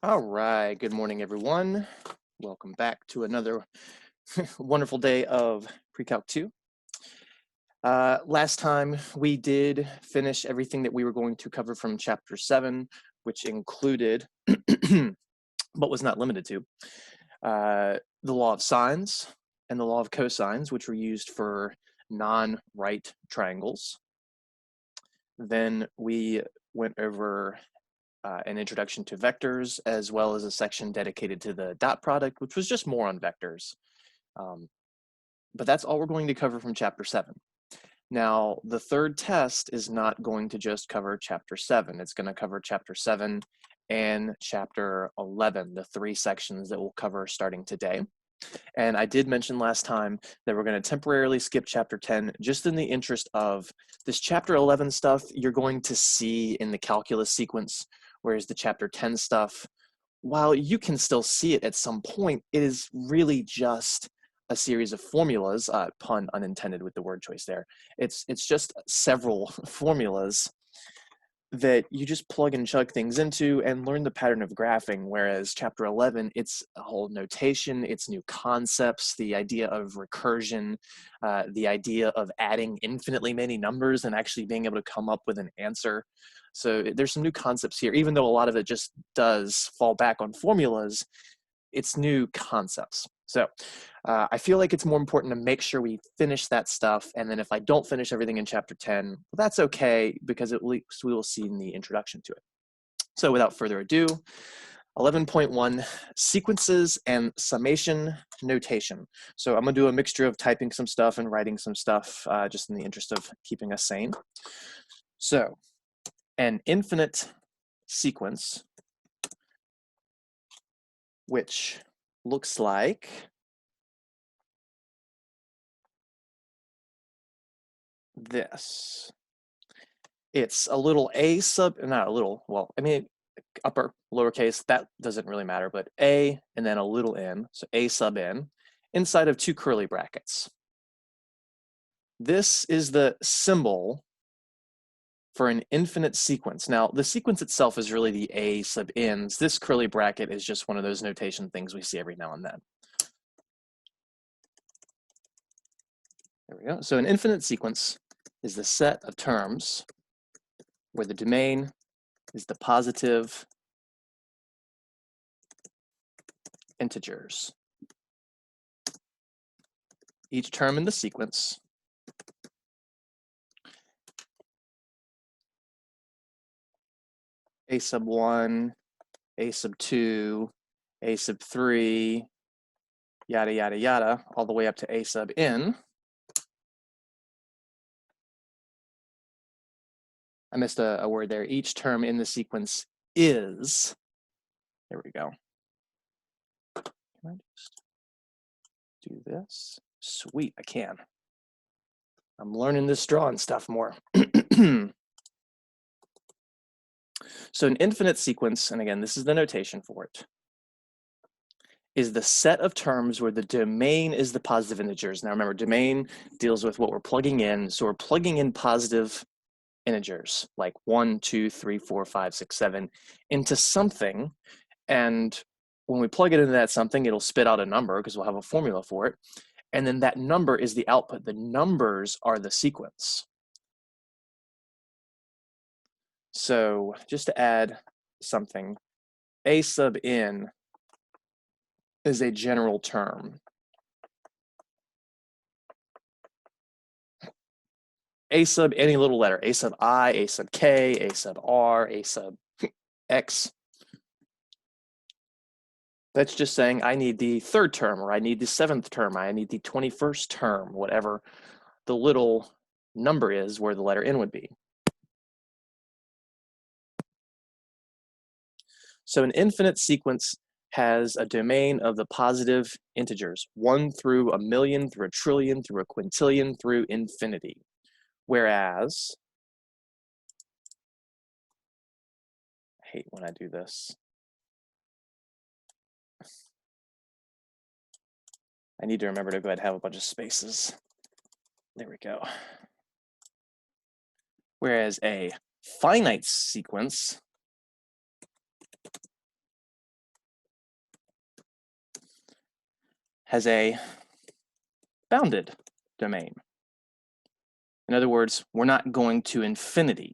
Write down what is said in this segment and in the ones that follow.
All right, good morning, everyone. Welcome back to another wonderful day of Pre-Calc 2. Last time we did finish everything that we were going to cover from Chapter 7, which included, but was not limited to, the law of sines and the law of cosines, which were used for non-right triangles. Then we went over an introduction to vectors, as well as a section dedicated to the dot product, which was just more on vectors. But that's all we're going to cover from Chapter 7. Now, the third test is not going to just cover Chapter 7. It's going to cover Chapter 7 and Chapter 11, the three sections that we'll cover starting today. And I did mention last time that we're going to temporarily skip Chapter 10 just in the interest of this Chapter 11 stuff you're going to see in the calculus sequence, whereas the Chapter 10 stuff, while you can still see it at some point, it is really just a series of formulas, pun unintended with the word choice there. It's just several formulas that you just plug and chug things into and learn the pattern of graphing, whereas Chapter 11, it's a whole notation, it's new concepts, the idea of recursion, the idea of adding infinitely many numbers and actually being able to come up with an answer. So there's some new concepts here, even though a lot of it just does fall back on formulas, it's new concepts. So I feel like it's more important to make sure we finish that stuff. And then if I don't finish everything in Chapter 10, well, that's okay, because at least we will see in the introduction to it. So without further ado, 11.1, sequences and summation notation. So I'm gonna do a mixture of typing some stuff and writing some stuff, just in the interest of keeping us sane. So an infinite sequence, which looks like this. It's a little a sub, not a little, well, I mean, upper, lowercase, that doesn't really matter, but a and then a little n, so a sub n, inside of two curly brackets. This is the symbol for an infinite sequence. Now, the sequence itself is really the a sub n's. This curly bracket is just one of those notation things we see every now and then. There we go. So an infinite sequence is the set of terms where the domain is the positive integers. Each term in the sequence a sub 1, a sub 2, a sub 3, yada, yada, yada, all the way up to a sub n. I missed a word there. Each term in the sequence is, there we go. Can I just do this? Sweet, I can. I'm learning this drawing stuff more. So an infinite sequence, and again, this is the notation for it, is the set of terms where the domain is the positive integers. Now remember, domain deals with what we're plugging in. So we're plugging in positive integers like 1, 2, 3, 4, 5, 6, 7 into something. And when we plug it into that something, it'll spit out a number because we'll have a formula for it. And then that number is the output. The numbers are the sequence. So just to add something, a sub n is a general term. A sub any little letter, a sub I, a sub k, a sub r, a sub x. That's just saying I need the third term, or I need the 7th term, I need the 21st term, whatever the little number is where the letter n would be. So an infinite sequence has a domain of the positive integers, 1 through a million, through a trillion, through a quintillion, through infinity. Whereas, I hate when I do this. I need to remember to go ahead and have a bunch of spaces. There we go. Whereas a finite sequence has a bounded domain. In other words, we're not going to infinity.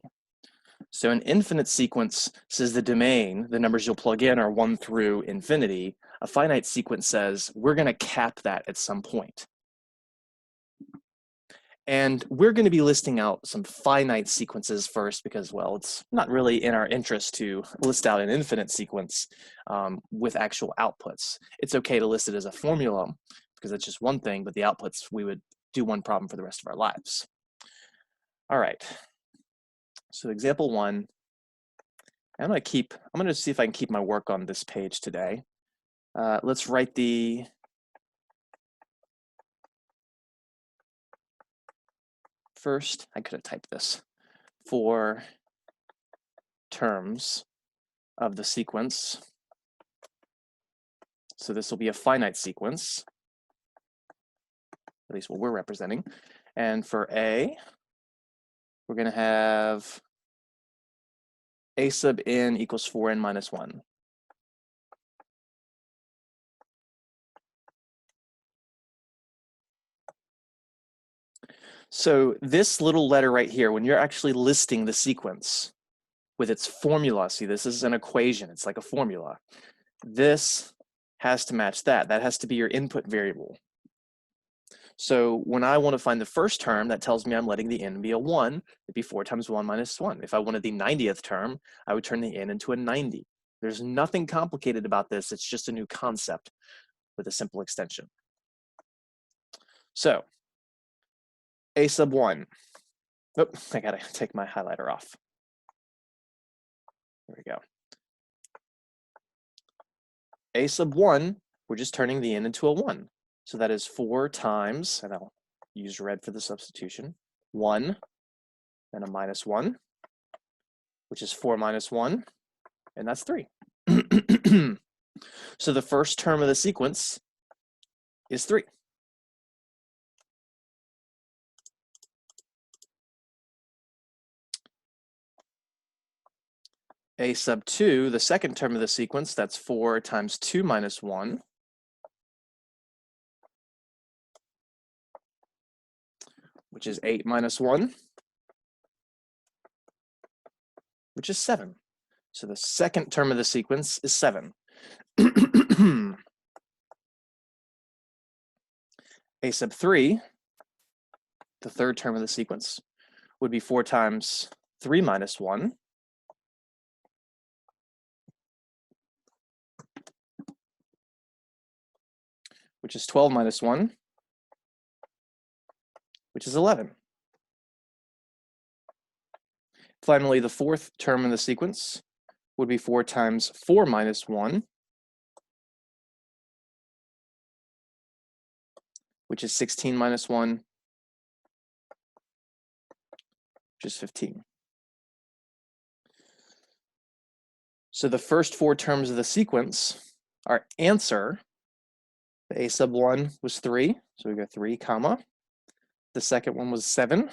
So an infinite sequence says the domain, the numbers you'll plug in, are 1 through infinity. A finite sequence says we're going to cap that at some point. And we're going to be listing out some finite sequences first because, well, it's not really in our interest to list out an infinite sequence with actual outputs. It's okay to list it as a formula because it's just one thing, but the outputs, we would do one problem for the rest of our lives. All right. So example 1, I'm going to see if I can keep my work on this page today. Let's write the first, I could have typed this, 4 terms of the sequence. So this will be a finite sequence, at least what we're representing. And for A, we're going to have A sub n equals 4n minus 1. So this little letter right here, when you're actually listing the sequence with its formula, see, this is an equation, it's like a formula. This has to match that. That has to be your input variable. So when I want to find the first term, that tells me I'm letting the n be a 1. It'd be 4 times 1 minus 1. If I wanted the 90th term, I would turn the n into a 90. There's nothing complicated about this. It's just a new concept with a simple extension. So A sub 1. Oh, I gotta take my highlighter off. There we go. A sub 1, we're just turning the n into a 1. So that is 4 times, and I'll use red for the substitution, 1, then a minus 1, which is 4 minus 1, and that's 3. So the first term of the sequence is 3. A sub 2, the second term of the sequence, that's 4 times 2 minus 1, which is 8 minus 1, which is 7. So the second term of the sequence is 7. A sub 3, the third term of the sequence, would be 4 times 3 minus 1, which is 12 minus 1, which is 11. Finally, the fourth term in the sequence would be 4 times 4 minus 1, which is 16 minus 1, which is 15. So the first 4 terms of the sequence, our answer, the A sub 1 was 3, so we go 3, comma. The second one was 7.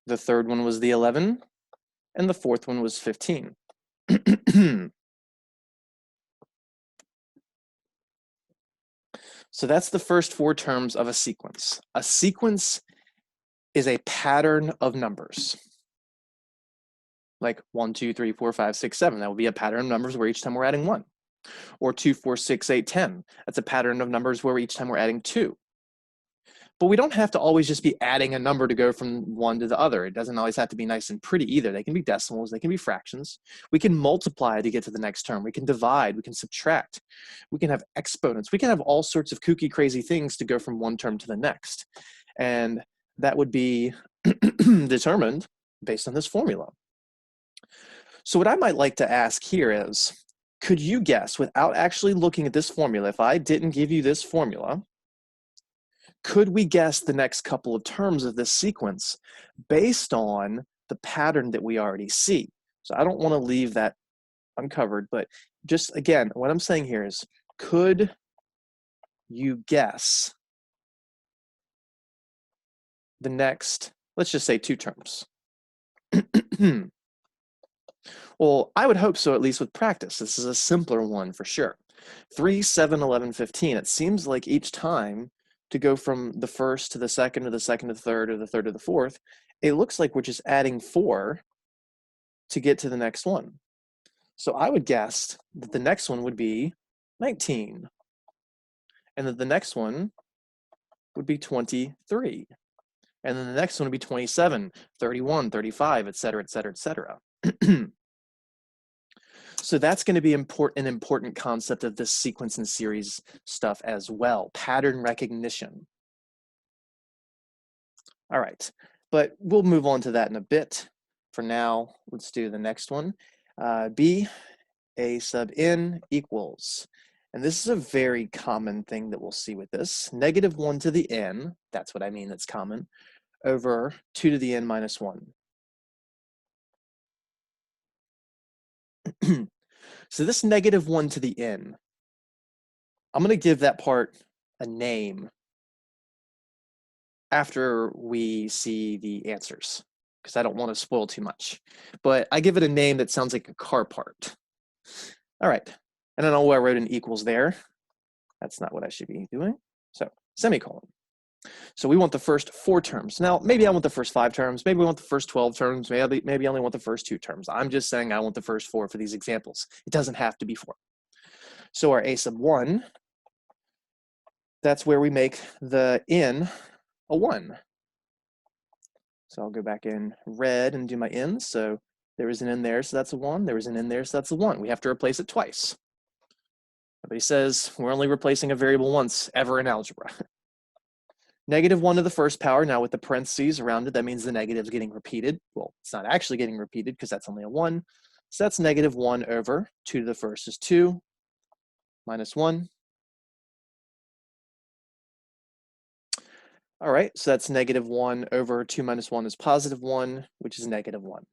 The third one was the 11. And the fourth one was 15. So that's the first 4 terms of a sequence. A sequence is a pattern of numbers. Like 1, 2, 3, 4, 5, 6, 7. That would be a pattern of numbers where each time we're adding 1. Or 2, 4, 6, 8, 10. That's a pattern of numbers where each time we're adding 2. But we don't have to always just be adding a number to go from one to the other. It doesn't always have to be nice and pretty either. They can be decimals, they can be fractions. We can multiply to get to the next term. We can divide, we can subtract. We can have exponents. We can have all sorts of kooky, crazy things to go from one term to the next. And that would be determined based on this formula. So what I might like to ask here is, could you guess, without actually looking at this formula, if I didn't give you this formula, could we guess the next couple of terms of this sequence based on the pattern that we already see? So I don't want to leave that uncovered, but just again, what I'm saying here is, could you guess the next, let's just say 2 terms? Well, I would hope so, at least with practice. This is a simpler one for sure. 3, 7, 11, 15. It seems like each time to go from the first to the second to the second to the third or the third to the fourth, it looks like we're just adding 4 to get to the next one. So I would guess that the next one would be 19. And that the next one would be 23. And then the next one would be 27, 31, 35, et cetera, et cetera, et cetera. So that's going to be an important concept of this sequence and series stuff as well, pattern recognition. All right, but we'll move on to that in a bit. For now, let's do the next one. B, A sub n equals, and this is a very common thing that we'll see with this, -1 to the n, that's what I mean that's common, over 2 to the n minus 1. So this -1 to the n, I'm going to give that part a name after we see the answers, because I don't want to spoil too much. But I give it a name that sounds like a car part. All right, and I know I wrote an equals there. That's not what I should be doing. So semicolon. So we want the first 4 terms. Now, maybe I want the first 5 terms. Maybe we want the first 12 terms. Maybe I only want the first 2 terms. I'm just saying I want the first 4 for these examples. It doesn't have to be 4. So our A sub 1, that's where we make the n a 1. So I'll go back in red and do my n's. So there is an n there, so that's a 1. There is an n there, so that's a 1. We have to replace it twice. Nobody says we're only replacing a variable once ever in algebra. -1 to the first power, now with the parentheses around it, that means the negative's getting repeated. Well, it's not actually getting repeated because that's only a 1. So that's -1 over 2 to the first is 2, minus 1. All right, so that's -1 over 2 minus 1 is +1, which is -1.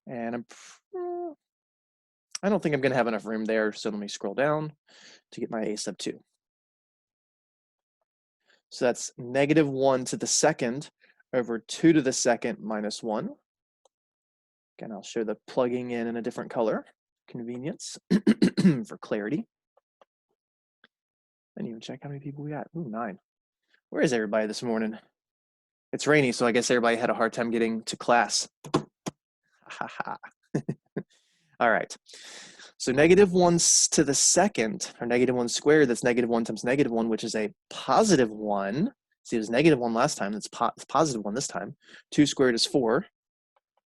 And I don't think I'm going to have enough room there, so let me scroll down to get my A sub 2. So that's -1 to the second over 2 to the second minus 1. Again, I'll show the plugging in a different color, convenience, for clarity. I didn't even check how many people we got. Ooh, 9. Where is everybody this morning? It's rainy, so I guess everybody had a hard time getting to class. All right. So -1 to the second, or -1 squared, that's -1 times -1, which is a +1. See, it was -1 last time, it's +1 this time. 2 squared is 4.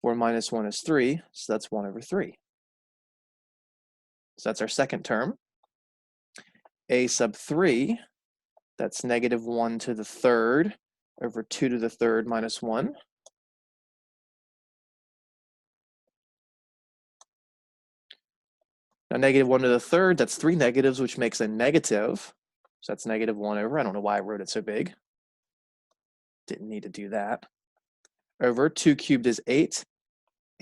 4 minus 1 is 3, so that's 1 over 3. So that's our second term. A sub 3, that's -1 to the third over 2 to the third minus 1. Now -1 to the third, that's 3 negatives, which makes a negative. So that's -1 over, I don't know why I wrote it so big. Didn't need to do that. Over 2 cubed is 8.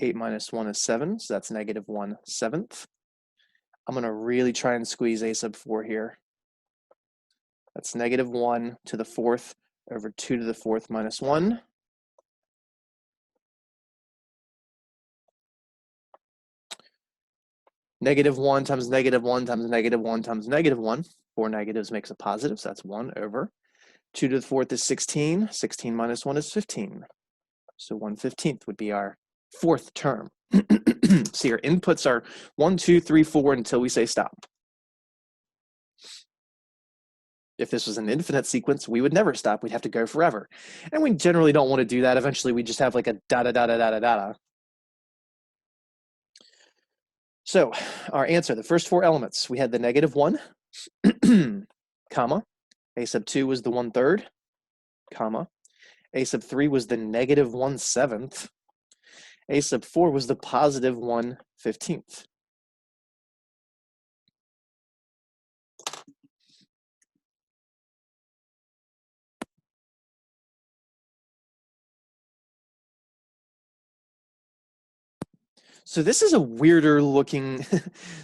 8 minus 1 is 7, so that's -1 seventh. I'm going to really try and squeeze A sub 4 here. That's -1 to the fourth over 2 to the fourth minus 1. -1 times -1 times -1 times -1. 4 negatives makes a positive, so that's 1 over. 2 to the fourth is 16. 16 minus 1 is 15. So 1/15 would be our fourth term. See, our inputs are 1, 2, 3, 4 until we say stop. If this was an infinite sequence, we would never stop. We'd have to go forever. And we generally don't want to do that. Eventually, we just have like a da-da-da-da-da-da-da. So our answer, the first 4 elements, we had the -1, comma. A sub 2 was the 1/3, comma. A sub 3 was the -1 seventh. A sub 4 was the +1 15th. So this is a weirder looking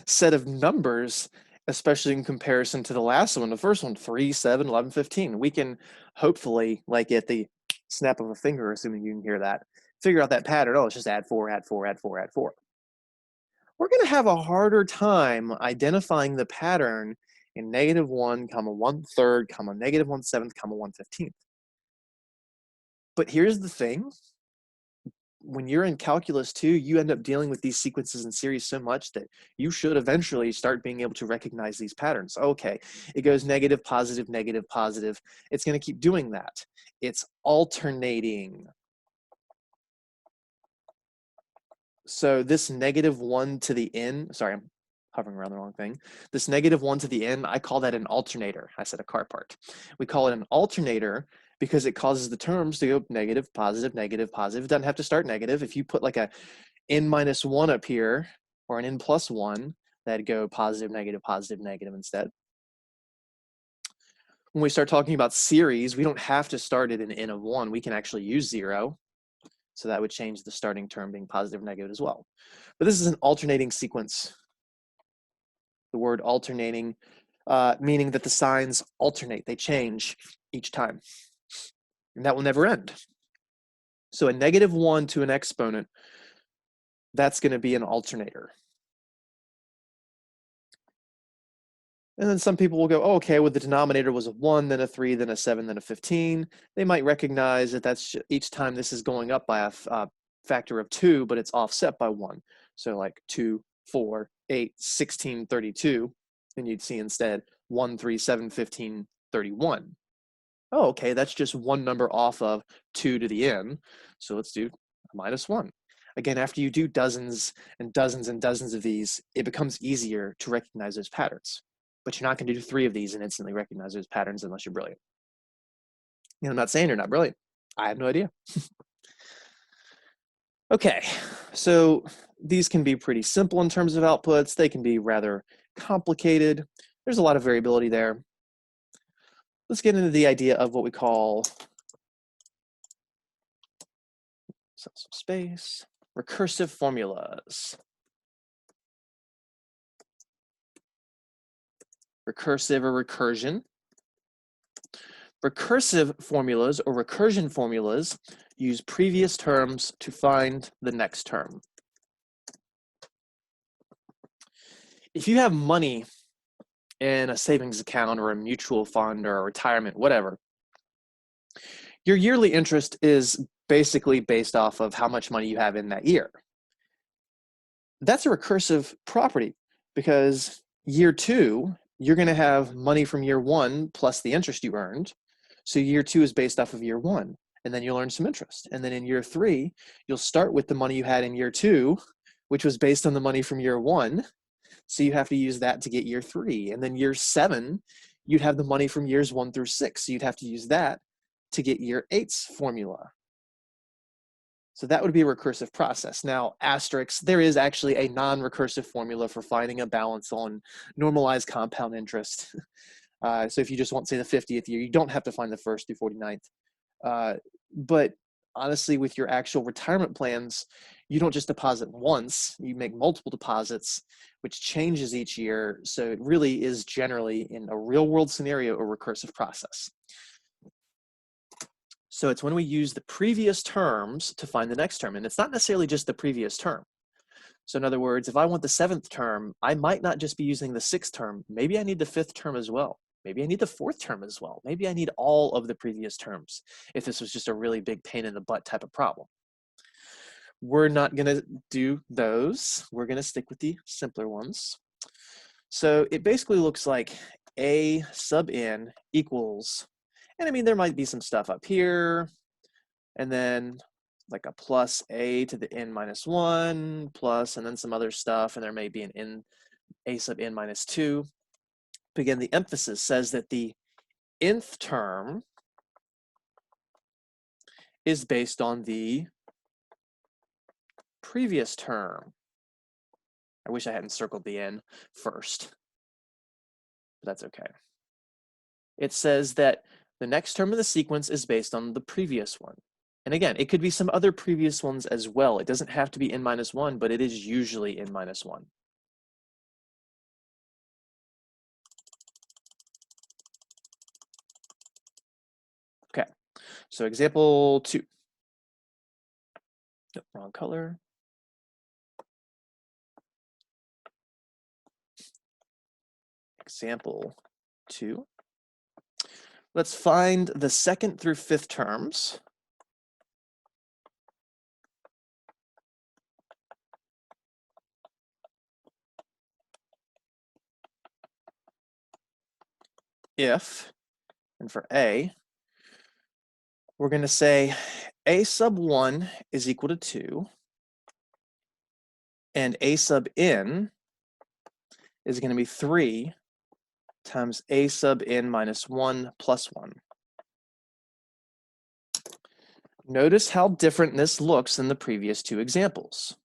set of numbers, especially in comparison to the last one. The first one, 3, 7, 11, 15. We can hopefully, like at the snap of a finger, assuming you can hear that, figure out that pattern. Oh, it's just add 4, add 4, add 4, add 4. we're going to have a harder time identifying the pattern in -1, 1/3, -1/7, 1/15. But here's the thing. When you're in calculus 2, you end up dealing with these sequences and series so much that you should eventually start being able to recognize these patterns. Okay, it goes negative, positive, negative, positive. It's going to keep doing that. It's alternating. So this -1 to the n, sorry, I'm hovering around the wrong thing. This -1 to the n, I call that an alternator. I said a car part. We call it an alternator because it causes the terms to go negative, positive, negative, positive. It doesn't have to start negative. If you put like a n-1 up here or an n+1, that'd go positive, negative instead. When we start talking about series, we don't have to start at an n of 1. We can actually use 0. So that would change the starting term being positive or negative as well. But this is an alternating sequence. The word alternating, meaning that the signs alternate, they change each time. And that will never end. So a -1 to an exponent, that's going to be an alternator. And then some people will go, oh, okay, well, the denominator was a 1, then a 3, then a 7, then a 15. They might recognize that that's each time this is going up by a factor of 2, but it's offset by 1. So like 2, 4, 8, 16, 32. And you'd see instead 1, 3, 7, 15, 31. Oh, okay, that's just one number off of 2 to the n. So let's do -1. Again, after you do dozens and dozens and dozens of these, it becomes easier to recognize those patterns. But you're not going to do 3 of these and instantly recognize those patterns unless you're brilliant. And I'm not saying you're not brilliant. I have no idea. Okay, so these can be pretty simple in terms of outputs. They can be rather complicated. There's a lot of variability there. Let's get into the idea of what we call, some space, recursive formulas. Recursive or recursion. Recursive formulas or recursion formulas use previous terms to find the next term. If you have money in a savings account or a mutual fund or a retirement, whatever, your yearly interest is basically based off of how much money you have in that year. That's a recursive property because year 2, you're going to have money from year 1 plus the interest you earned. So year 2 is based off of year 1, and then you'll earn some interest. And then in year 3, you'll start with the money you had in year 2, which was based on the money from year 1. So you have to use that to get year 3. And then year 7, you'd have the money from years 1 through 6. So you'd have to use that to get year 8's formula. So that would be a recursive process. Now, asterisk, there is actually a non-recursive formula for finding a balance on normalized compound interest. So if you just want, say, the 50th year, you don't have to find the 1st through 49th. But honestly, with your actual retirement plans, you don't just deposit once, you make multiple deposits, which changes each year. So it really is generally, in a real world scenario, a recursive process. So it's when we use the previous terms to find the next term. And it's not necessarily just the previous term. So in other words, if I want the 7th term, I might not just be using the 6th term. Maybe I need the 5th term as well. Maybe I need the 4th term as well. Maybe I need all of the previous terms if this was just a really big pain in the butt type of problem. We're not going to do those. We're going to stick with the simpler ones. So it basically looks like A sub n equals, and I mean, there might be some stuff up here, and then like a plus a to the n minus 1 plus, and then some other stuff, and there may be an n a sub n minus 2. But again, the emphasis says that the nth term is based on the previous term. I wish I hadn't circled the n first, but that's okay. It says that the next term of the sequence is based on the previous one. And again, it could be some other previous ones as well. It doesn't have to be n minus 1, but it is usually n minus 1. Okay, so example 2. Nope, wrong color. Example 2. Let's find the second through fifth terms. If, and for A, we're going to say A sub 1 is equal to 2, and A sub n is going to be 3 times A sub n minus 1 plus 1. Notice how different this looks than the previous two examples.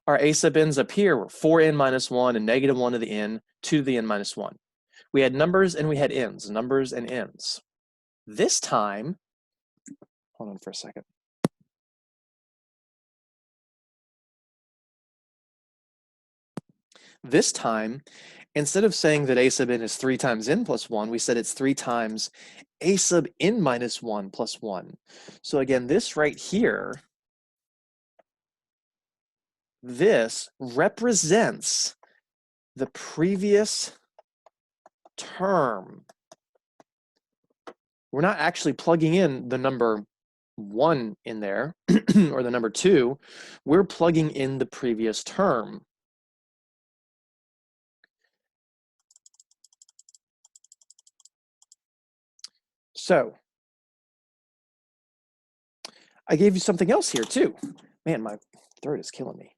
Our A sub n's up here were 4n minus 1 and negative 1 to the n, 2 to the n minus 1. We had numbers and we had n's, numbers and n's. This time, hold on for a second. This time, instead of saying that A sub n is 3 times n plus 1, we said it's 3 times A sub n minus 1 plus 1. So again, this right here, this represents the previous term. We're not actually plugging in the number 1 in there, or the number 2. We're plugging in the previous term. So, I gave you something else here too. Man, my throat is killing me.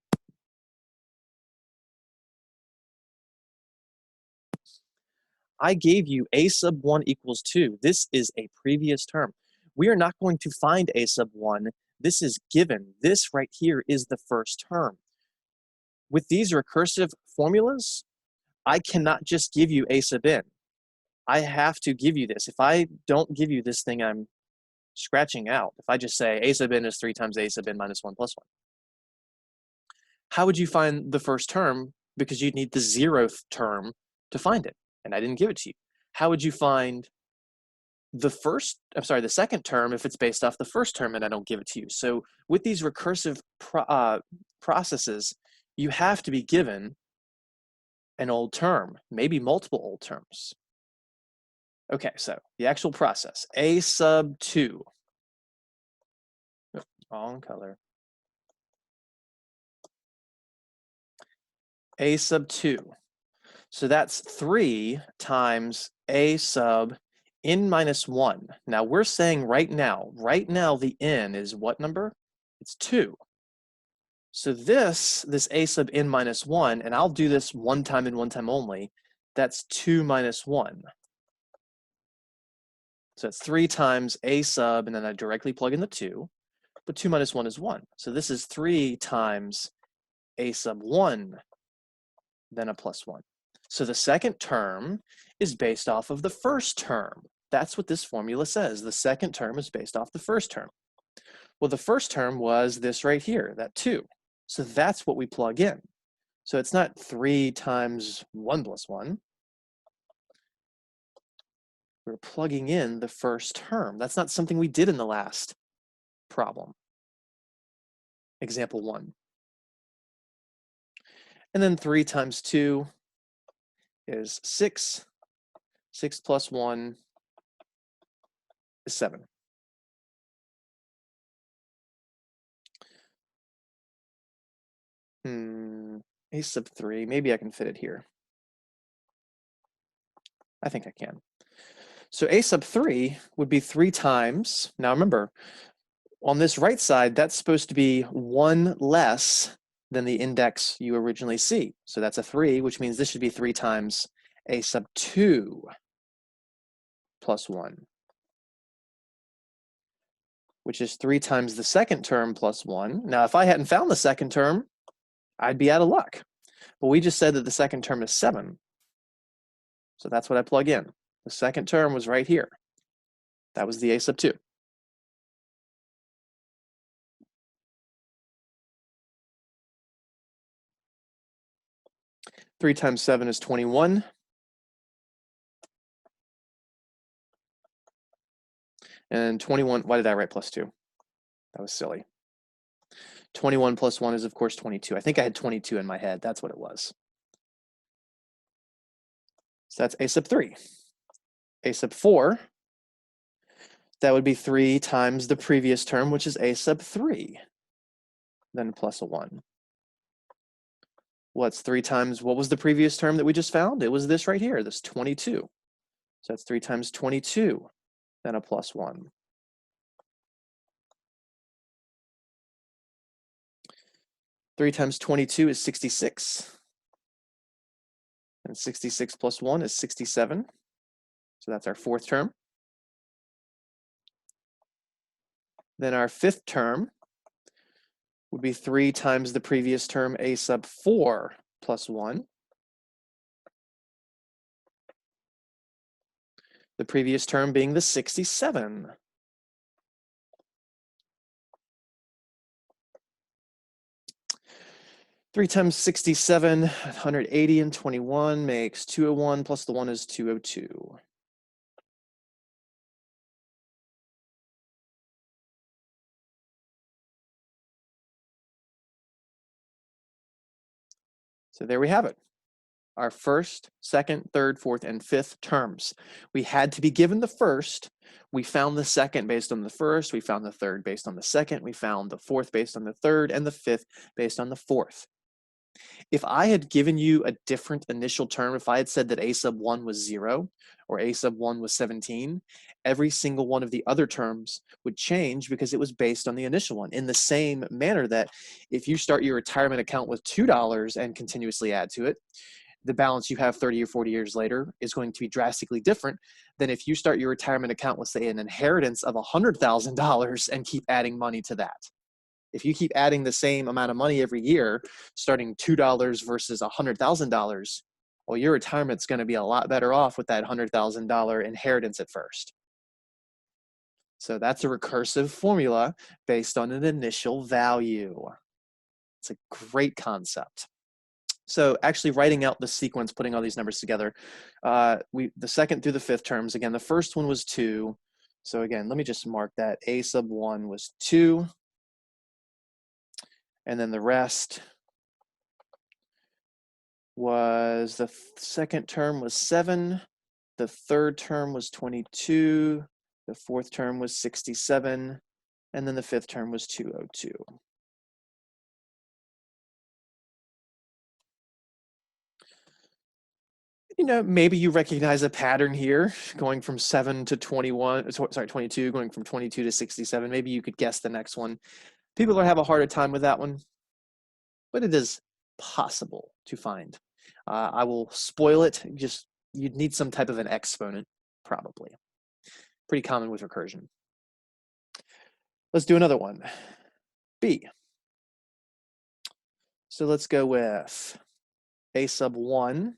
I gave you A sub 1 equals 2. This is a previous term. We are not going to find A sub 1. This is given. This right here is the first term. With these recursive formulas, I cannot just give you A sub n. I have to give you this. If I don't give you this thing, I'm scratching out. If I just say A sub n is 3 times A sub n minus 1 plus 1. How would you find the first term? Because you'd need the 0th term to find it, and I didn't give it to you. How would you find the second term if it's based off the first term and I don't give it to you? So with these recursive processes, you have to be given an old term, maybe multiple old terms. Okay, so the actual process, A sub 2. Wrong color. A sub 2. So that's 3 times A sub n minus 1. Now we're saying right now the n is what number? It's 2. So this A sub n minus 1, and I'll do this one time and one time only, that's 2 minus 1. So it's 3 times A sub, and then I directly plug in the 2, but 2 minus 1 is 1. So this is 3 times A sub 1, then a plus 1. So the second term is based off of the first term. That's what this formula says. The second term is based off the first term. Well, the first term was this right here, that 2. So that's what we plug in. So it's not 3 times 1 plus 1. We're plugging in the first term. That's not something we did in the last problem. Example 1. And then 3 times 2 is 6. 6 plus 1 is 7. A sub 3, maybe I can fit it here. I think I can. So A sub 3 would be 3 times, now remember, on this right side, that's supposed to be 1 less than the index you originally see. So that's a 3, which means this should be 3 times A sub 2 plus 1, which is 3 times the second term plus 1. Now, if I hadn't found the second term, I'd be out of luck. But we just said that the second term is 7. So that's what I plug in. The second term was right here. That was the A sub 2. Three times 7 is 21. And 21, why did I write plus 2? That was silly. 21 plus 1 is, of course, 22. I think I had 22 in my head. That's what it was. So that's a sub 3. A sub 4, that would be 3 times the previous term, which is a sub 3, then plus a 1. What's 3 times, what was the previous term that we just found? It was this right here, this 22. So that's 3 times 22, then a plus 1. 3 times 22 is 66. And 66 plus 1 is 67. So that's our 4th term. Then our 5th term would be 3 times the previous term, a sub 4 plus 1. The previous term being the 67. Three times 67, 180 and 21 makes 201 plus the 1 is 202. So there we have it. Our first, second, third, fourth, and fifth terms. We had to be given the first. We found the second based on the first. We found the third based on the second. We found the fourth based on the third, and the fifth based on the fourth. If I had given you a different initial term, if I had said that a sub 1 was 0 or a sub 1 was 17, every single one of the other terms would change because it was based on the initial one. In the same manner that if you start your retirement account with $2 and continuously add to it, the balance you have 30 or 40 years later is going to be drastically different than if you start your retirement account with, say, an inheritance of $100,000 and keep adding money to that. If you keep adding the same amount of money every year, starting $2 versus $100,000, well, your retirement's going to be a lot better off with that $100,000 inheritance at first. So that's a recursive formula based on an initial value. It's a great concept. So actually writing out the sequence, putting all these numbers together, the second through the fifth terms, again, the first one was 2. So again, let me just mark that. A sub 1 was 2. And then the rest was, the second term was 7. The third term was 22. The fourth term was 67. And then the fifth term was 202. You know, maybe you recognize a pattern here, going from 7 to 21, sorry, 22, going from 22 to 67. Maybe you could guess the next one. People are have a harder time with that one, but it is possible to find. I will spoil it. Just, you'd need some type of an exponent, probably. Pretty common with recursion. Let's do another one. B. So let's go with a sub 1.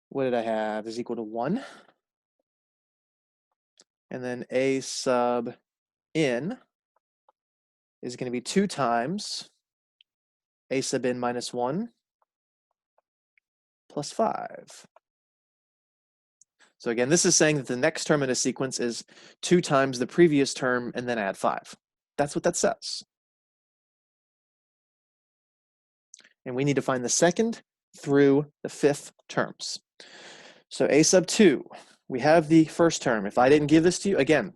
What did I have? Is equal to 1. And then a sub n is going to be 2 times a sub n minus 1 plus 5. So again, this is saying that the next term in a sequence is 2 times the previous term and then add 5. That's what that says. And we need to find the second through the fifth terms. So a sub 2, we have the first term. If I didn't give this to you, again,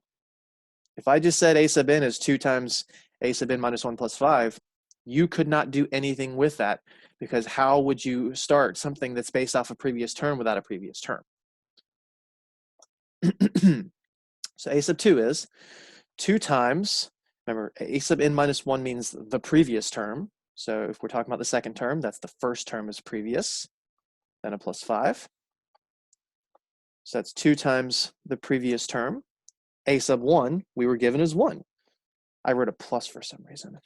if I just said a sub n is 2 times a sub n minus 1 plus 5, you could not do anything with that, because how would you start something that's based off a previous term without a previous term? So a sub 2 is 2 times, remember, a sub n minus 1 means the previous term. So if we're talking about the second term, that's the first term is previous, then a plus 5. So that's 2 times the previous term. A sub 1, we were given as 1. I wrote a plus for some reason.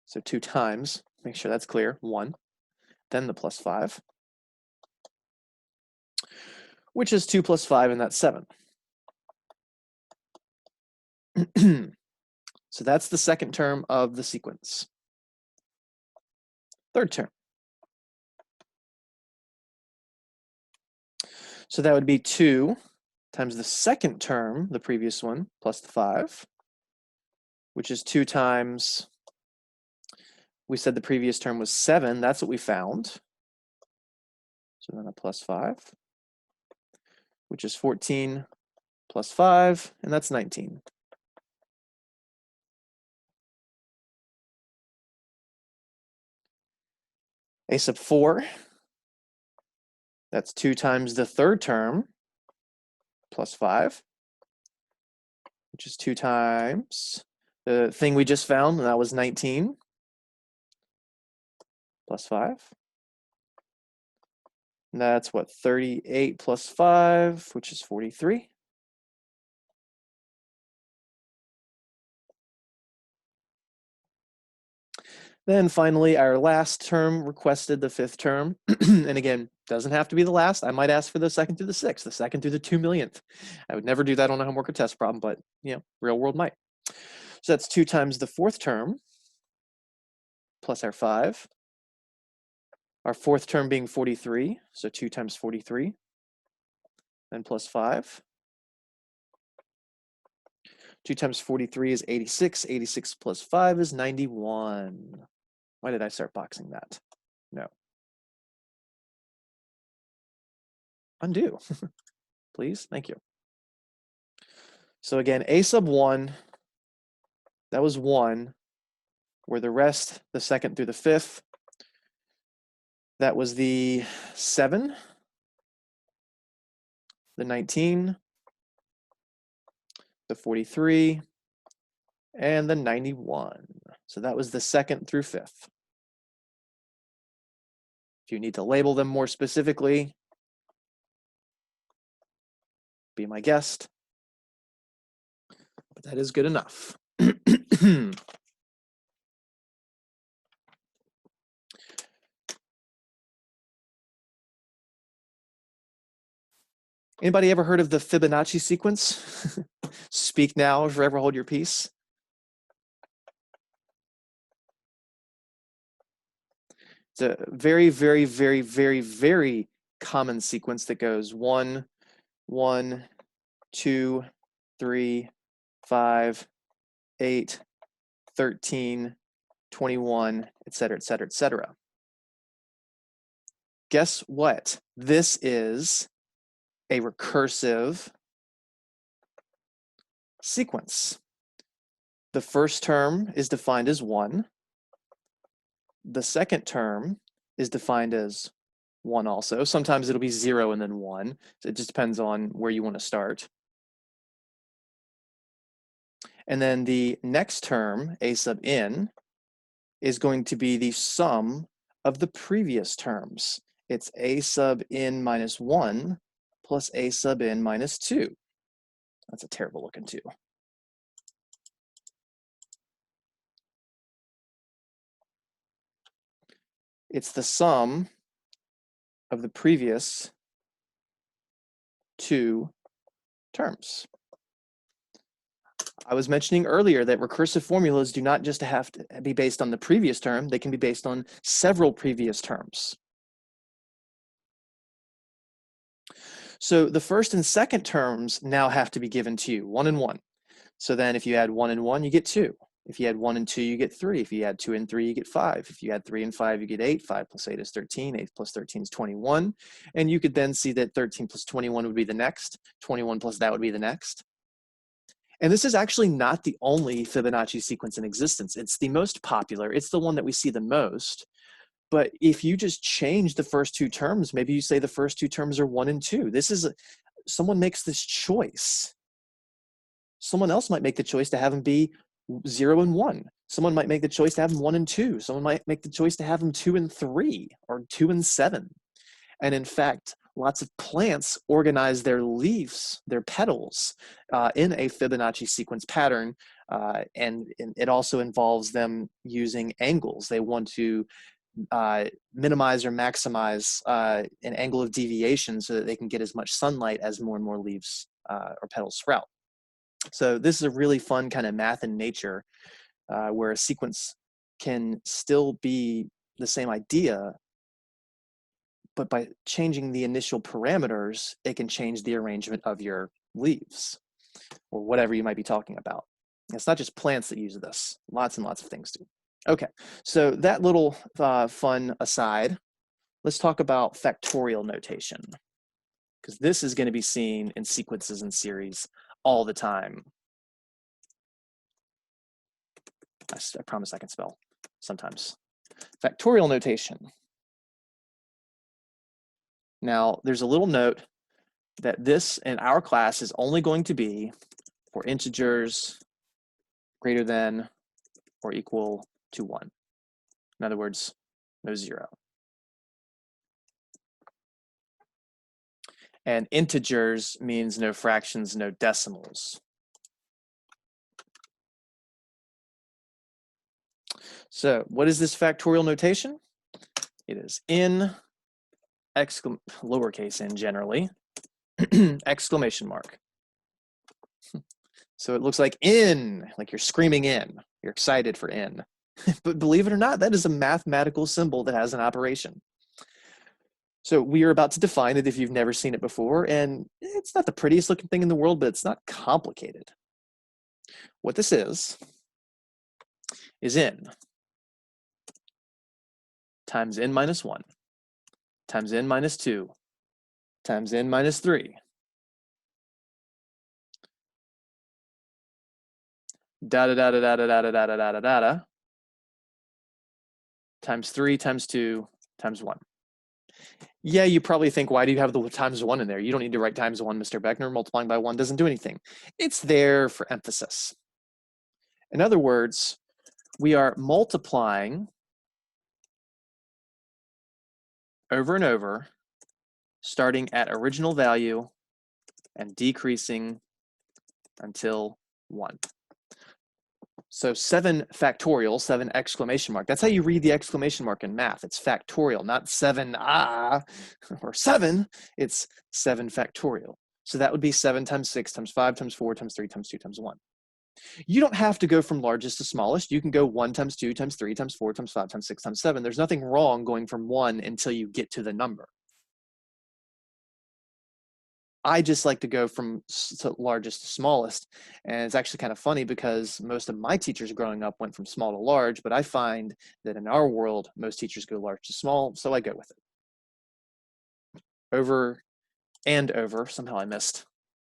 So 2 times, make sure that's clear, 1, then the plus 5, which is 2 plus 5, and that's 7. So that's the second term of the sequence. Third term. So that would be 2 times the second term, the previous one, plus the 5, which is 2 times We said the previous term was 7. That's what we found. So then a plus 5, which is 14 plus 5, and that's 19. A sub 4, that's 2 times the third term plus 5, which is 2 times the thing we just found, and that was 19 plus 5. And that's what, 38 plus 5, which is 43. Then finally, our last term requested the 5th term. And again, doesn't have to be the last. I might ask for the 2nd through the 6th, the 2nd through the 2 millionth. I would never do that on a homework or test problem, but real world might. So that's 2 times the 4th term plus our 5. Our 4th term being 43, so 2 times 43, then plus 5. 2 times 43 is 86. 86 plus 5 is 91. Why did I start boxing that? No. Undo, please. Thank you. So again, a sub 1, that was 1, where the rest, the 2nd through the 5th, that was the 7, the 19, the 43, and the 91. So that was the 2nd through 5th. If you need to label them more specifically, be my guest. But that is good enough. Anybody ever heard of the Fibonacci sequence? Speak now or forever hold your peace. It's a very, very, very, very, very common sequence that goes 1, 1, 2, 3, 5, 8, 13, 21, et cetera, et cetera, et cetera. Guess what? This is a recursive sequence. The first term is defined as 1. The second term is defined as 1 also. Sometimes it'll be 0 and then 1. So it just depends on where you want to start. And then the next term, a sub n, is going to be the sum of the previous terms. It's a sub n minus 1 plus a sub n minus 2. That's a terrible looking 2. It's the sum of the previous 2 terms. I was mentioning earlier that recursive formulas do not just have to be based on the previous term, they can be based on several previous terms. So the first and second terms now have to be given to you, 1 and 1. So then if you add 1 and 1, you get 2. If you add 1 and 2, you get 3. If you add 2 and 3, you get 5. If you add 3 and 5, you get 8. 5 plus 8 is 13. 8 plus 13 is 21. And you could then see that 13 plus 21 would be the next. 21 plus that would be the next. And this is actually not the only Fibonacci sequence in existence. It's the most popular. It's the one that we see the most. But if you just change the first 2 terms, maybe you say the first 2 terms are 1 and 2. This is someone makes this choice. Someone else might make the choice to have them be 0 and 1. Someone might make the choice to have them 1 and 2. Someone might make the choice to have them 2 and 3 or 2 and 7. And in fact, lots of plants organize their leaves, their petals, in a Fibonacci sequence pattern. And it also involves them using angles. They want to minimize or maximize an angle of deviation so that they can get as much sunlight as more and more leaves or petals sprout. So this is a really fun kind of math in nature where a sequence can still be the same idea, but by changing the initial parameters, it can change the arrangement of your leaves or whatever you might be talking about. It's not just plants that use this, lots and lots of things do. Okay, so that little fun aside, let's talk about factorial notation, because this is going to be seen in sequences and series all the time. I promise I can spell sometimes. Factorial notation. Now, there's a little note that this in our class is only going to be for integers greater than or equal to 1. In other words, no 0. And integers means no fractions, no decimals. So what is this factorial notation? It is in lowercase n generally, exclamation mark. So it looks like in, like you're screaming in. You're excited for in. But believe it or not, that is a mathematical symbol that has an operation. So we are about to define it if you've never seen it before, and it's not the prettiest looking thing in the world, but it's not complicated. What this is in times n minus 1 times n minus 2 times n minus 3 da da da da da da da da da da da da da times 3 times 2 times 1. Yeah, you probably think, why do you have the times 1 in there? You don't need to write times 1, Mr. Beckner. Multiplying by 1 doesn't do anything. It's there for emphasis. In other words, we are multiplying over and over, starting at original value and decreasing until 1. So 7 factorial, 7 exclamation mark. That's how you read the exclamation mark in math. It's factorial, not 7 or 7. It's 7 factorial. So that would be 7 times 6 times 5 times 4 times 3 times 2 times 1. You don't have to go from largest to smallest. You can go 1 times 2 times 3 times 4 times 5 times 6 times 7. There's nothing wrong going from 1 until you get to the number. I just like to go from largest to smallest. And it's actually kind of funny because most of my teachers growing up went from small to large, but I find that in our world, most teachers go large to small, so I go with it. Over and over, somehow I missed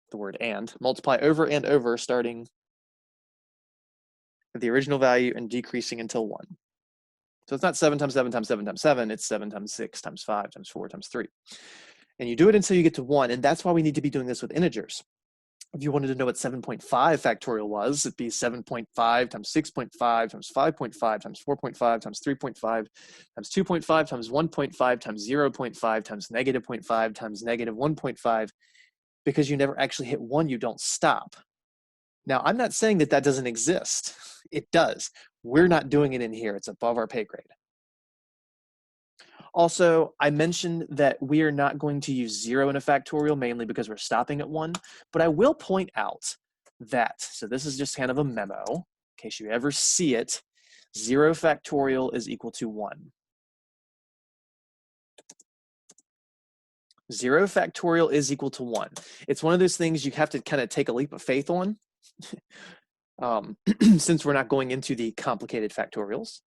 the word and. Multiply over and over, starting at the original value and decreasing until 1. So it's not 7 times 7 times 7 times 7, it's 7 times 6 times 5 times 4 times 3. And you do it until you get to 1, and that's why we need to be doing this with integers. If you wanted to know what 7.5 factorial was, it'd be 7.5 times 6.5 times 5.5 times 4.5 times 3.5 times 2.5 times 1.5 times 0.5 times negative 0.5 times negative 1.5. Because you never actually hit 1, you don't stop. Now, I'm not saying that that doesn't exist. It does. We're not doing it in here. It's above our pay grade. Also, I mentioned that we are not going to use 0 in a factorial, mainly because we're stopping at 1, but I will point out that, so this is just kind of a memo, in case you ever see it, 0 factorial is equal to 1. 0 factorial is equal to 1. It's one of those things you have to kind of take a leap of faith on, since we're not going into the complicated factorials.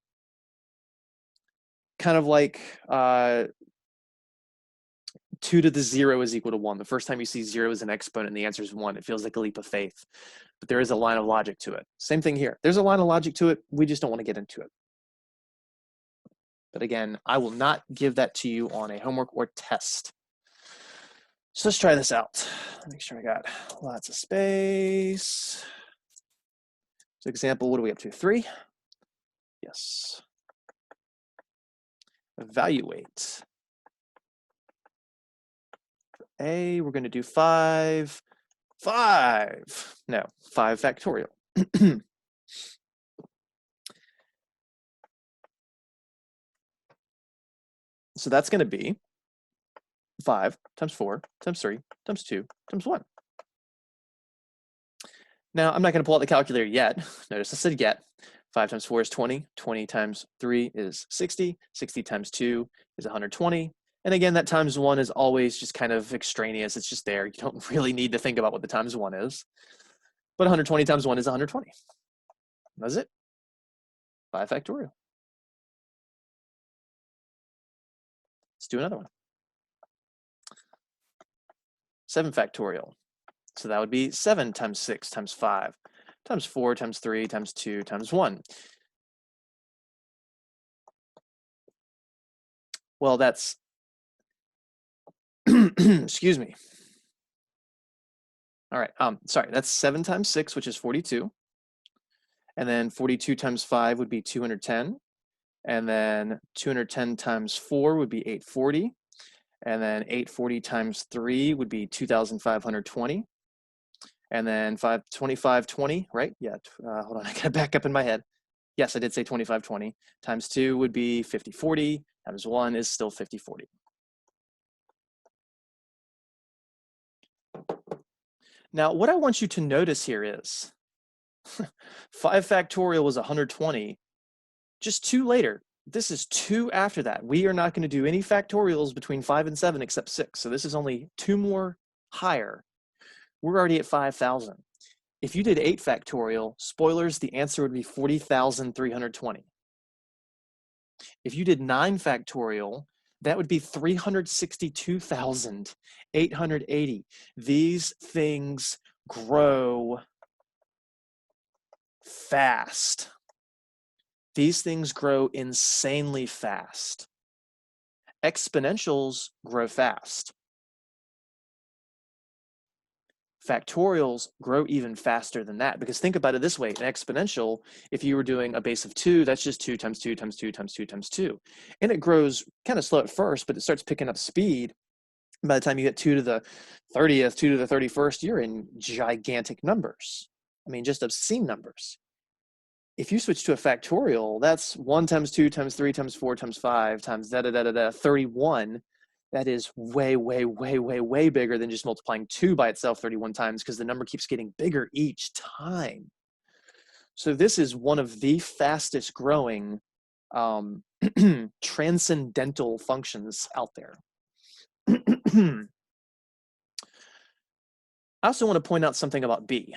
Kind of like 2 to the 0 is equal to 1. The first time you see 0 as an exponent and the answer is 1, it feels like a leap of faith. But there is a line of logic to it. Same thing here. There's a line of logic to it. We just don't want to get into it. But again, I will not give that to you on a homework or test. So let's try this out. Make sure I got lots of space. So example, what are we up to? 3? Yes. Evaluate. A, we're going to do 5. 5. No, 5 factorial. So that's going to be 5 times 4 times 3 times 2 times 1. Now, I'm not going to pull out the calculator yet. Notice I said yet. 5 times 4 is 20. 20 times 3 is 60. 60 times 2 is 120. And again, that times 1 is always just kind of extraneous. It's just there. You don't really need to think about what the times 1 is. But 120 times 1 is 120. That's it. 5 factorial. Let's do another one. 7 factorial. So that would be 7 times 6 times 5 times 4 times 3 times 2 times 1. Well, that's, excuse me. All right, sorry, that's 7 times 6, which is 42. And then 42 times 5 would be 210. And then 210 times 4 would be 840. And then 840 times 3 would be 2,520. And then 2520, right? Yeah, hold on, I gotta back up in my head. Yes, I did say 2520. Times 2 would be 5040. Times 1 is still 5040. Now, what I want you to notice here is 5 factorial was 120. Just 2 later. This is 2 after that. We are not going to do any factorials between 5 and 7 except 6. So this is only 2 more higher. We're already at 5,000. If you did 8 factorial, spoilers, the answer would be 40,320. If you did 9 factorial, that would be 362,880. These things grow fast. These things grow insanely fast. Exponentials grow fast. Factorials grow even faster than that, because think about it this way: an exponential, if you were doing a base of 2, that's just 2 times 2 times 2 times 2 times 2. And it grows kind of slow at first, but it starts picking up speed. By the time you get 2 to the 30th, 2 to the 31st, you're in gigantic numbers. I mean, just obscene numbers. If you switch to a factorial, that's 1 times 2 times 3 times 4 times 5 times 31. That is way, way, way, way, way bigger than just multiplying 2 by itself 31 times, because the number keeps getting bigger each time. So this is one of the fastest growing transcendental functions out there. I also want to point out something about b.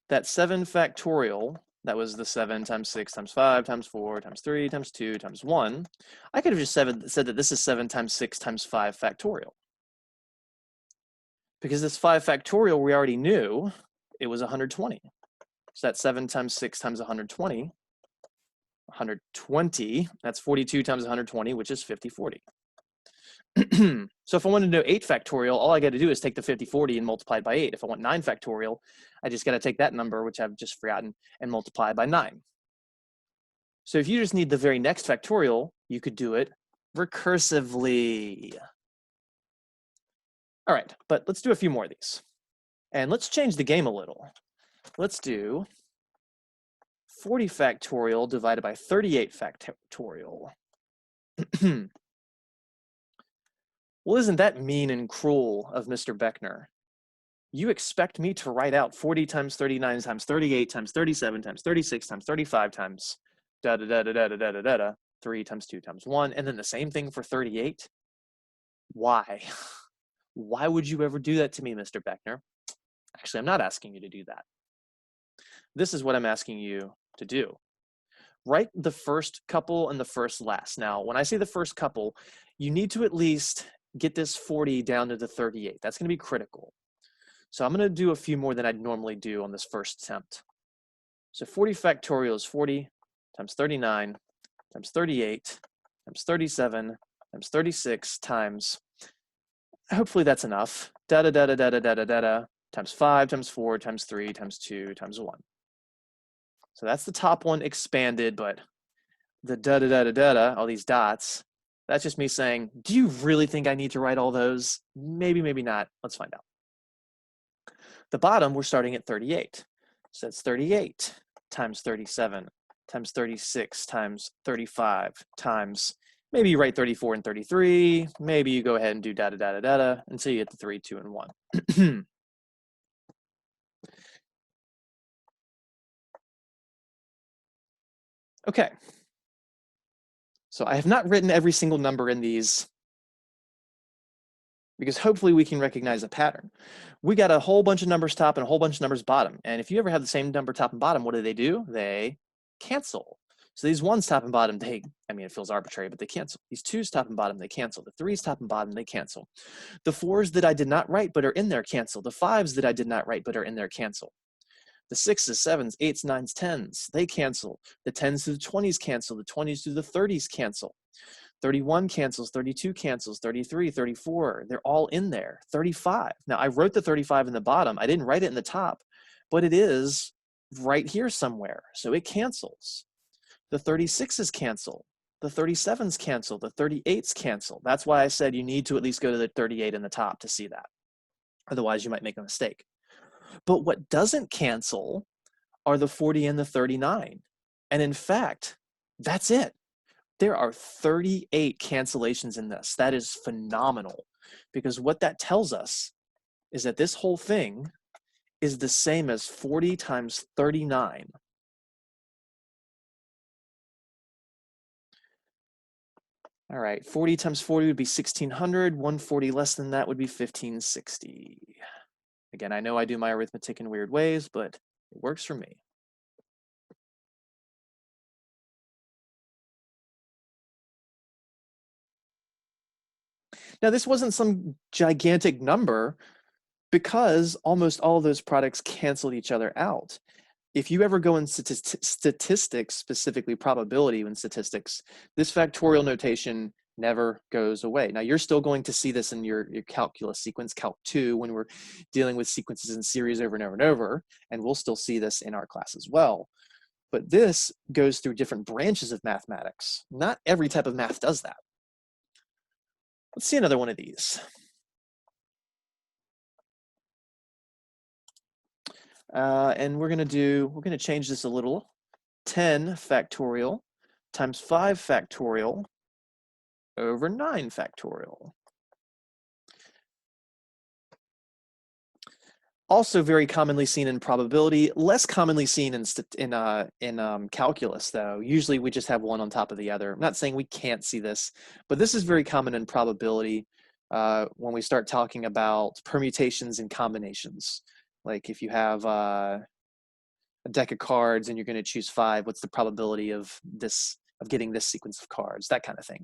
That 7 factorial, that was the 7 times 6 times 5 times 4 times 3 times 2 times 1. I could have just said that this is 7 times 6 times 5 factorial. Because this 5 factorial, we already knew it was 120. So that's 7 times 6 times 120. 120, that's 42 times 120, which is 5040. So if I want to know 8 factorial, all I got to do is take the 5040 and multiply it by 8. If I want 9 factorial, I just got to take that number, which I've just forgotten, and multiply by 9. So if you just need the very next factorial, you could do it recursively. All right, but let's do a few more of these. And let's change the game a little. Let's do 40 factorial divided by 38 factorial. Well, isn't that mean and cruel of Mr. Beckner? You expect me to write out 40 times 39 times 38 times 37 times 36 times 35 times da da da da da da da da da 3 times 2 times 1, and then the same thing for 38? Why? Why would you ever do that to me, Mr. Beckner? Actually, I'm not asking you to do that. This is what I'm asking you to do. Write the first couple and the first last. Now, when I say the first couple, you need to at least get this 40 down to the 38. That's going to be critical. So I'm going to do a few more than I'd normally do on this first attempt. So 40 factorial is 40 times 39 times 38 times 37 times 36 times, hopefully that's enough, da da da da da da da da da, times 5 times 4 times 3 times 2 times 1. So that's the top one expanded, but the da da da da da da, all these dots, that's just me saying, do you really think I need to write all those? Maybe, maybe not. Let's find out. The bottom, we're starting at 38. So that's 38 times 37 times 36 times 35 times, maybe you write 34 and 33. Maybe you go ahead and do da da da da da da until you get the 3, 2, and 1. Okay. So I have not written every single number in these because hopefully we can recognize a pattern. We got a whole bunch of numbers top and a whole bunch of numbers bottom. And if you ever have the same number top and bottom, what do? They cancel. So these ones top and bottom, I mean, it feels arbitrary, but they cancel. These twos top and bottom, they cancel. The threes top and bottom, they cancel. The fours that I did not write but are in there, cancel. The fives that I did not write but are in there, cancel. The sixes, sevens, eights, nines, tens, they cancel. The tens to the 20s cancel. The 20s to the 30s cancel. 31 cancels, 32 cancels, 33, 34, they're all in there. 35. Now I wrote the 35 in the bottom. I didn't write it in the top, but it is right here somewhere. So it cancels. The 36s cancel. The 37s cancel. The 38s cancel. That's why I said you need to at least go to the 38 in the top to see that. Otherwise you might make a mistake. But what doesn't cancel are the 40 and the 39. And in fact, that's it. There are 38 cancellations in this. That is phenomenal, because what that tells us is that this whole thing is the same as 40 times 39. All right, 40 times 40 would be 1,600. 140 less than that would be 1,560. Again, I know I do my arithmetic in weird ways, but it works for me. Now, this wasn't some gigantic number because almost all of those products canceled each other out. If you ever go in statistics, specifically probability in statistics, this factorial notation never goes away. Now, you're still going to see this in your calculus sequence, Calc 2, when we're dealing with sequences in series over and over and over, and we'll still see this in our class as well. But this goes through different branches of mathematics. Not every type of math does that. Let's see another one of these. And we're going to change this a little. 10 factorial times 5 factorial over 9 factorial. Also very commonly seen in probability, less commonly seen in calculus though. Usually we just have one on top of the other. I'm not saying we can't see this, but this is very common in probability when we start talking about permutations and combinations. Like if you have a deck of cards and you're going to choose 5, what's the probability of getting this sequence of cards, that kind of thing.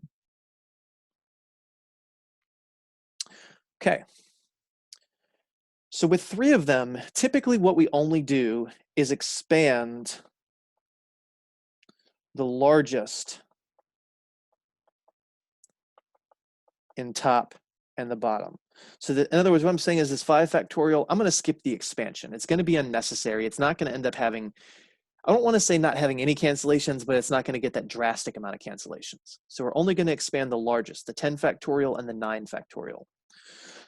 Okay. So with 3 of them, typically what we only do is expand the largest in top and the bottom. So in other words, what I'm saying is this 5 factorial, I'm going to skip the expansion. It's going to be unnecessary. It's not going to end up having, I don't want to say not having any cancellations, but it's not going to get that drastic amount of cancellations. So we're only going to expand the largest, the 10 factorial and the 9 factorial.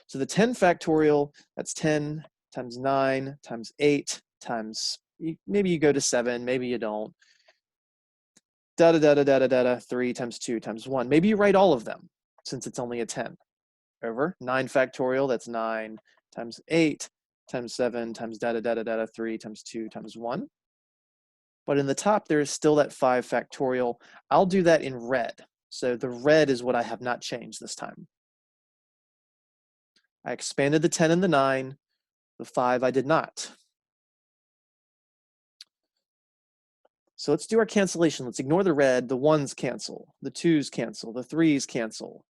So the 10 factorial, that's 10 times 9 times 8 times, maybe you go to 7, maybe you don't. 3 times 2 times 1. Maybe you write all of them since it's only a 10. Over 9 factorial, that's 9 times 8 times 7 times 3 times 2 times 1. But in the top, there is still that 5 factorial. I'll do that in red. So the red is what I have not changed this time. I expanded the 10 and the 9. The 5 I did not. So let's do our cancellation. Let's ignore the red. The 1s cancel. The 2s cancel. The 3s cancel.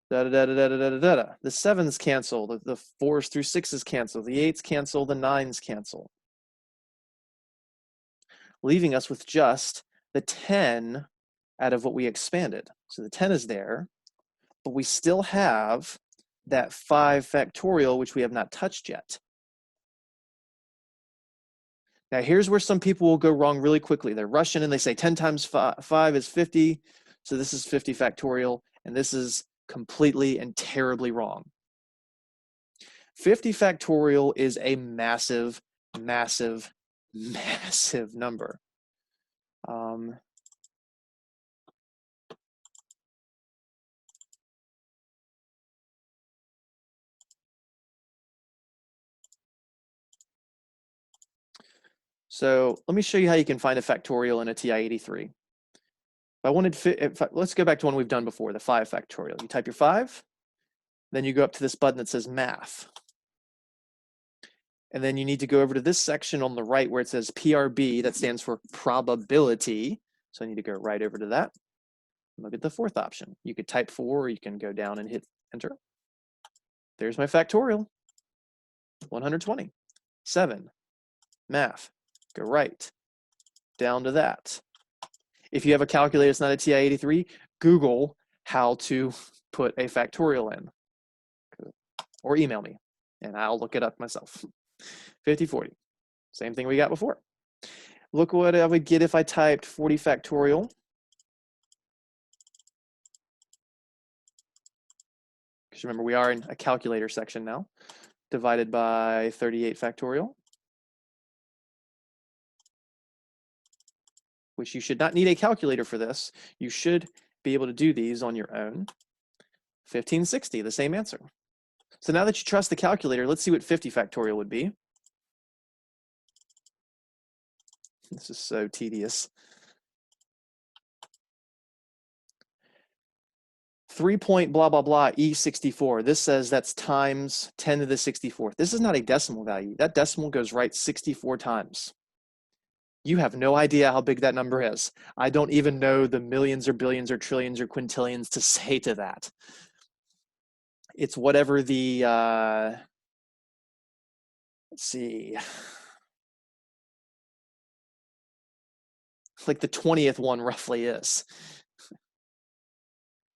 The 7s cancel. The 4s through 6s cancel. The 8s cancel. The 9s cancel. Leaving us with just the 10 out of what we expanded. So the 10 is there, but we still have that 5 factorial, which we have not touched yet. Now here's where some people will go wrong really quickly. They're rushing and they say 10 times 5 is 50. So this is 50 factorial, and this is completely and terribly wrong. 50 factorial is a massive, massive, massive number. So let me show you how you can find a factorial in a TI-83. let's go back to one we've done before, the 5 factorial. You type your 5, then you go up to this button that says math. And then you need to go over to this section on the right where it says PRB, that stands for probability. So I need to go right over to that. Look at the 4th option. You could type 4, or you can go down and hit enter. There's my factorial, 120. 7, math, go right, down to that. If you have a calculator that's not a TI-83, Google how to put a factorial in, or email me, and I'll look it up myself. 50, 40, same thing we got before. Look what I would get if I typed 40 factorial. Because remember, we are in a calculator section now, divided by 38 factorial, which you should not need a calculator for this. You should be able to do these on your own. 1560, the same answer. So now that you trust the calculator, let's see what 50 factorial would be. This is so tedious. 3 point blah, blah, blah, E64. This says that's times 10 to the 64th. This is not a decimal value. That decimal goes right 64 times. You have no idea how big that number is. I don't even know the millions or billions or trillions or quintillions to say to that. It's whatever the, let's see, like the 20th one roughly is.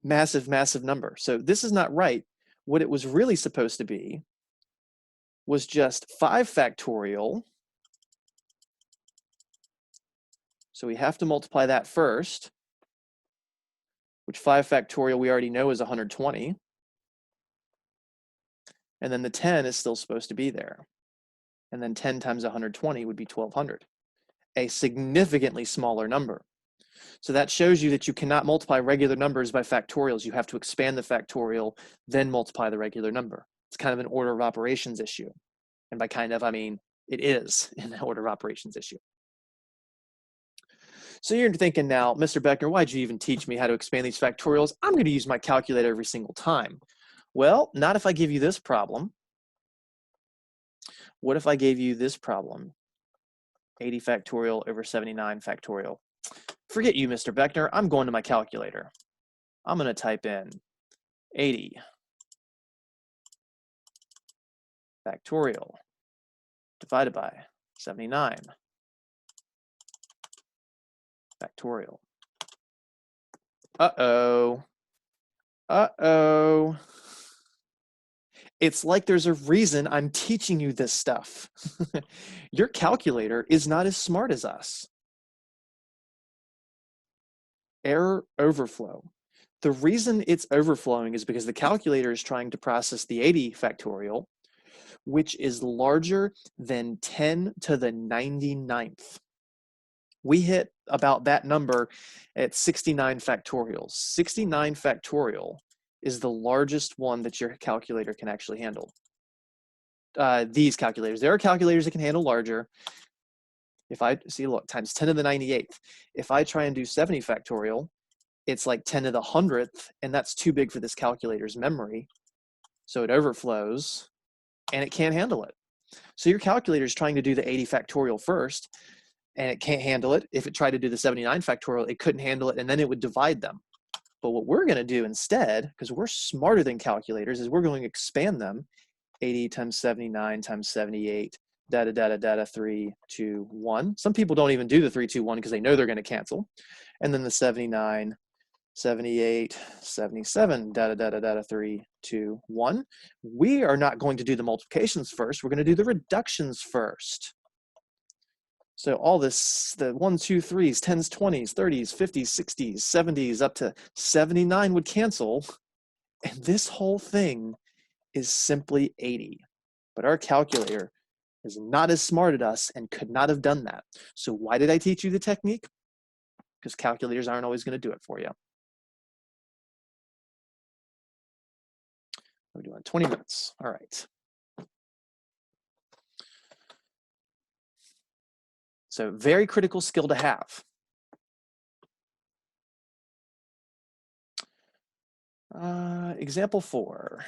Massive, massive number. So this is not right. What it was really supposed to be was just 5 factorial. So we have to multiply that first, which 5 factorial we already know is 120. And then the 10 is still supposed to be there. And then 10 times 120 would be 1200, a significantly smaller number. So that shows you that you cannot multiply regular numbers by factorials. You have to expand the factorial, then multiply the regular number. It's kind of an order of operations issue. And by kind of, I mean, it is an order of operations issue. So you're thinking now, Mr. Beckner, why'd you even teach me how to expand these factorials? I'm going to use my calculator every single time. Well, not if I give you this problem. What if I gave you this problem? 80 factorial over 79 factorial. Forget you, Mr. Beckner. I'm going to my calculator. I'm going to type in 80 factorial divided by 79 factorial. Uh-oh. Uh-oh. It's like there's a reason I'm teaching you this stuff. Your calculator is not as smart as us. Error overflow. The reason it's overflowing is because the calculator is trying to process the 80 factorial, which is larger than 10 to the 99th. We hit about that number at 69 factorials. 69 factorial is the largest one that your calculator can actually handle. These calculators. There are calculators that can handle larger. If I see, look, times 10 to the 98th. If I try and do 70 factorial, it's like 10 to the 100th, and that's too big for this calculator's memory. So it overflows, and it can't handle it. So your calculator is trying to do the 80 factorial first, and it can't handle it. If it tried to do the 79 factorial, it couldn't handle it, and then it would divide them. But what we're going to do instead, because we're smarter than calculators, is we're going to expand them. 80 times 79 times 78, data, data, data, 3, 2, 1. Some people don't even do the 3, 2, 1 because they know they're going to cancel. And then the 79, 78, 77, data, data, data, 3, 2, 1. We are not going to do the multiplications first. We're going to do the reductions first. So all this, the 1, 2, 3s, 10s, 20s, 30s, 50s, 60s, 70s, up to 79 would cancel. And this whole thing is simply 80. But our calculator is not as smart as us and could not have done that. So why did I teach you the technique? Because calculators aren't always going to do it for you. We're doing 20 minutes. All right. So very critical skill to have. Example 4.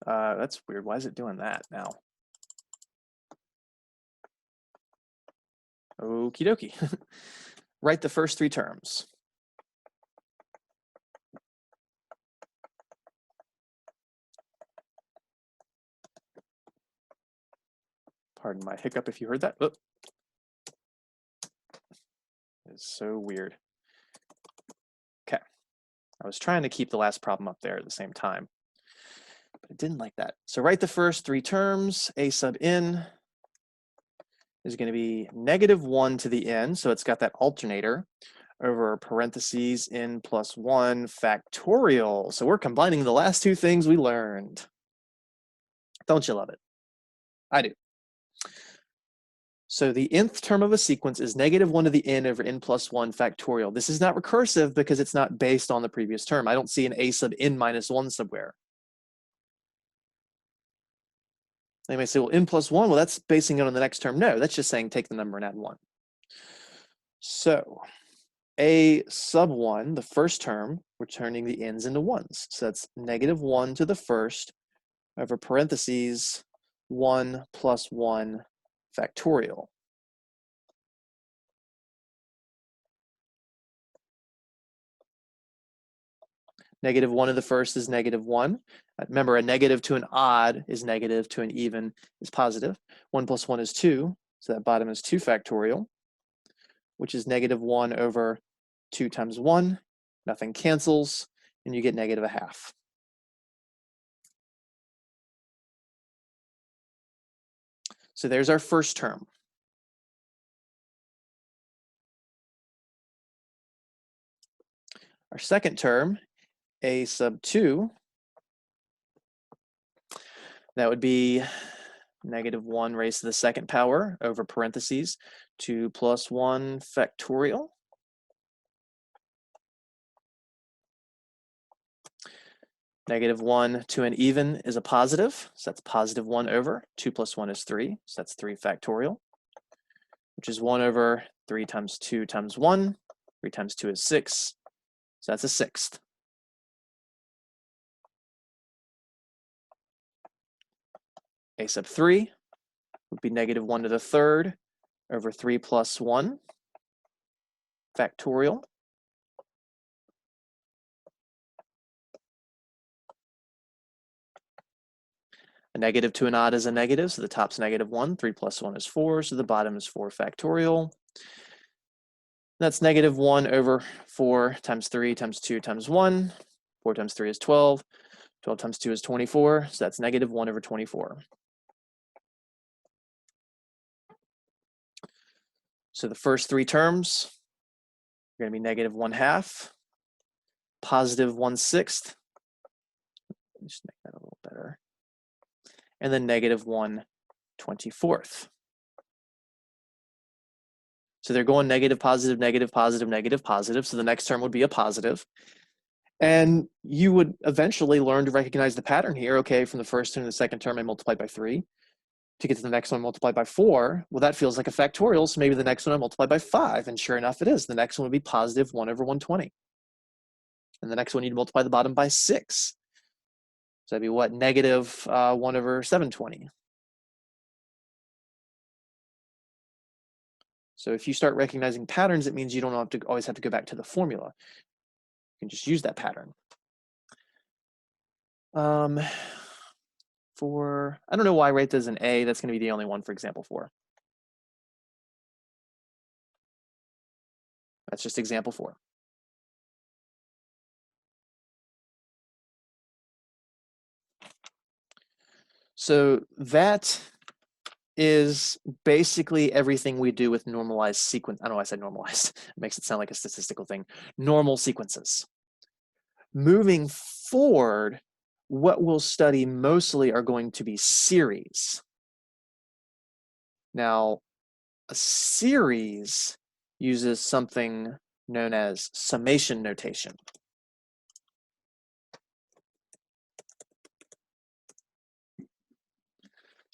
That's weird. Why is it doing that now? Okie dokie. Write the first 3 terms. Pardon my hiccup if you heard that. Oh. It's so weird. Okay. I was trying to keep the last problem up there at the same time, but it didn't like that. So write the first 3 terms. A sub n is going to be -1 to the n, so it's got that alternator, over parentheses n plus 1 factorial. So we're combining the last 2 things we learned. Don't you love it? I do. So the nth term of a sequence is -1 to the n over n plus 1 factorial. This is not recursive because it's not based on the previous term. I don't see an a sub n minus 1 somewhere. They may say, well, n plus 1, well, that's basing it on the next term. No, that's just saying take the number and add 1. So a sub 1, the first term, we're turning the n's into 1s. So that's -1 to the first over parentheses 1 plus 1 factorial. -1 to the first is -1. Remember, a negative to an odd is negative, to an even is positive. 1 plus 1 is 2, so that bottom is 2 factorial, which is -1 over 2 times 1. Nothing cancels, and you get -1/2. So there's our first term. Our second term, a sub 2, that would be -1 raised to the second power over parentheses 2 plus 1 factorial. -1 to an even is a positive, so that's +1 over 2 plus 1 is 3, so that's 3 factorial, which is 1 over 3 times 2 times 1. 3 times 2 is 6, so that's a sixth. A sub 3 would be -1 to the third over 3 plus 1 factorial. A negative to an odd is a negative, so the top's -1. 3 plus 1 is 4, so the bottom is 4 factorial. That's -1 over 4 times 3 times 2 times 1. 4 times 3 is 12. 12 times 2 is 24, so that's -1 over 24. So the first 3 terms are going to be -1/2, +1/6. Just make that a little better. And then -1/24. So they're going negative, positive, negative, positive, negative, positive. So the next term would be a positive. And you would eventually learn to recognize the pattern here. Okay, from the first term to the second term, I multiplied by 3. To get to the next one, multiplied by 4. Well, that feels like a factorial, so maybe the next one I multiply by 5. And sure enough, it is. The next one would be +1 over 120. And the next one, you'd multiply the bottom by 6. So that'd be what? -1 over 720. So if you start recognizing patterns, it means you don't have to always have to go back to the formula. You can just use that pattern. For, I don't know why I write this as an A. That's going to be the only one for example 4. That's just example 4. So that is basically everything we do with normalized sequence. I don't know why I said normalized. It makes it sound like a statistical thing. Normal sequences. Moving forward, what we'll study mostly are going to be series. Now, a series uses something known as summation notation.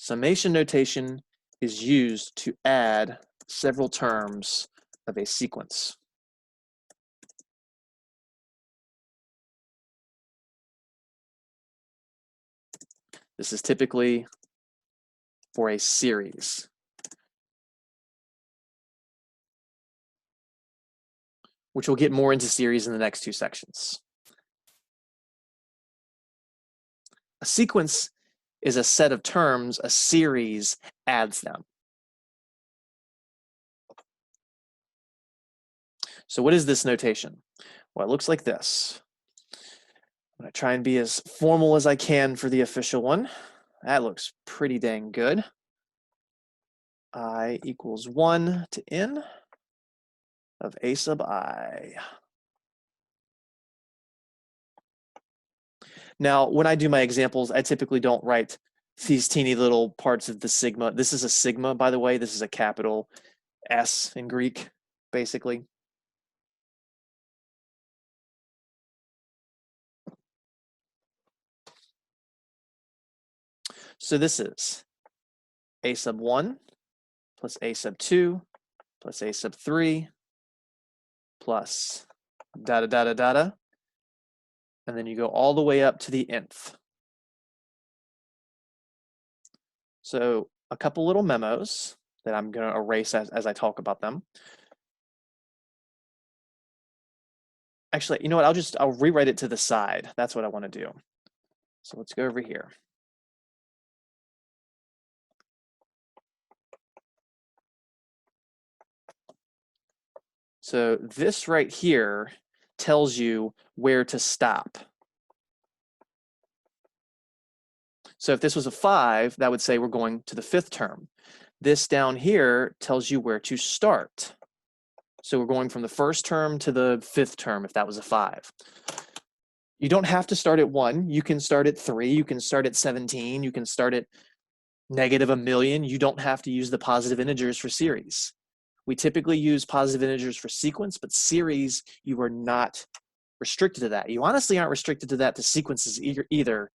Summation notation is used to add several terms of a sequence. This is typically for a series, which we'll get more into series in the next two sections. A sequence is a set of terms, a series adds them. So what is this notation? Well, it looks like this. I'm going to try and be as formal as I can for the official one. That looks pretty dang good. I equals 1 to n of a sub I. Now, when I do my examples, I typically don't write these teeny little parts of the sigma. This is a sigma, by the way. This is a capital S in Greek, basically. So this is a sub 1 plus a sub 2 plus a sub 3 plus da da da da da da, and then you go all the way up to the nth. So a couple little memos that I'm going to erase as I talk about them. Actually, you know what? I'll rewrite it to the side. That's what I want to do. So let's go over here. So this right here tells you where to stop. So if this was a 5, that would say we're going to the 5th term. This down here tells you where to start. So we're going from the 1st term to the 5th term if that was a 5. You don't have to start at 1. You can start at 3. You can start at 17. You can start at -1,000,000. You don't have to use the positive integers for series. We typically use positive integers for sequence, but series, you are not restricted to that. You honestly aren't restricted to that to sequences either.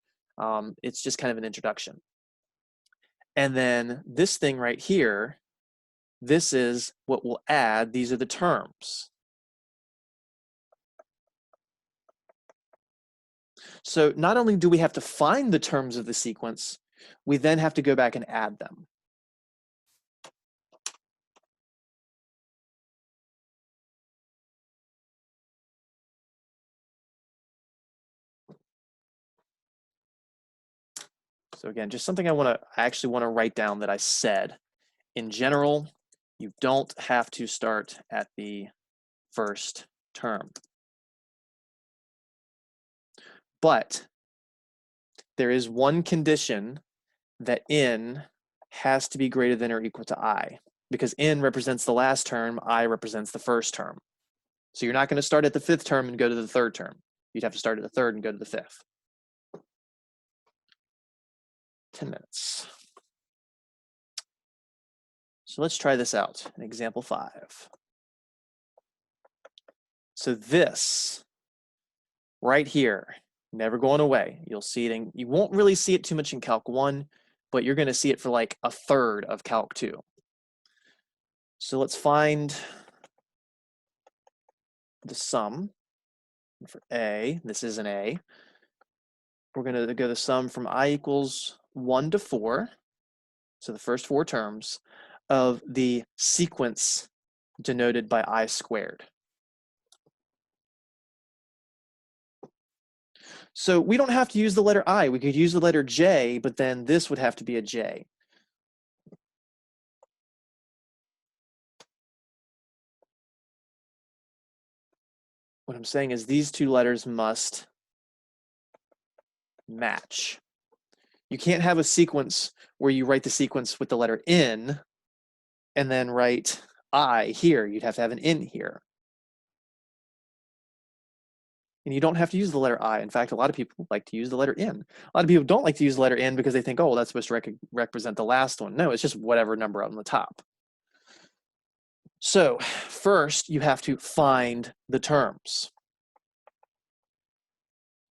It's just kind of an introduction. And then this thing right here, this is what we'll add. These are the terms. So not only do we have to find the terms of the sequence, we then have to go back and add them. So again, just something I actually want to write down that I said. In general, you don't have to start at the 1st term. But there is one condition that n has to be greater than or equal to I, because n represents the last term, I represents the 1st term. So you're not going to start at the 5th term and go to the 3rd term. You'd have to start at the 3rd and go to the 5th. 10 minutes. So let's try this out in example 5. So this right here, never going away. You'll see it you won't really see it too much in Calc 1, but you're going to see it for like a third of Calc 2. So let's find the sum for A. This is an A. We're going to go the sum from I equals 1 to 4, so the first 4 terms, of the sequence denoted by I squared. So we don't have to use the letter I. We could use the letter J, but then this would have to be a J. What I'm saying is these two letters must match. You can't have a sequence where you write the sequence with the letter N and then write I here. You'd have to have an N here. And you don't have to use the letter I. In fact, a lot of people like to use the letter N. A lot of people don't like to use the letter N because they think, oh, that's supposed to represent the last one. No, it's just whatever number on the top. So first, you have to find the terms.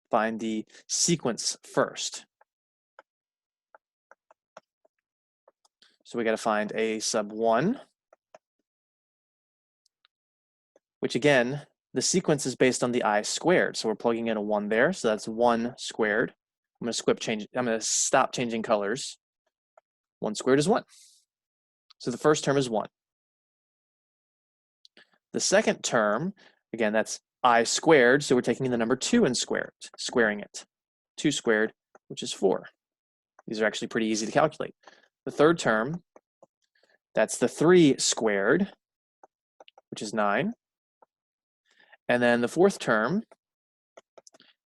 Find the sequence first. So we got to find a sub 1, which again, the sequence is based on the I squared. So we're plugging in a 1 there. So that's 1 squared. I'm going to stop changing colors. 1 squared is 1. So the first term is 1. The second term, again, that's I squared. So we're taking the number 2 and squaring it. 2 squared, which is 4. These are actually pretty easy to calculate. The third term, that's the 3 squared, which is 9. And then the fourth term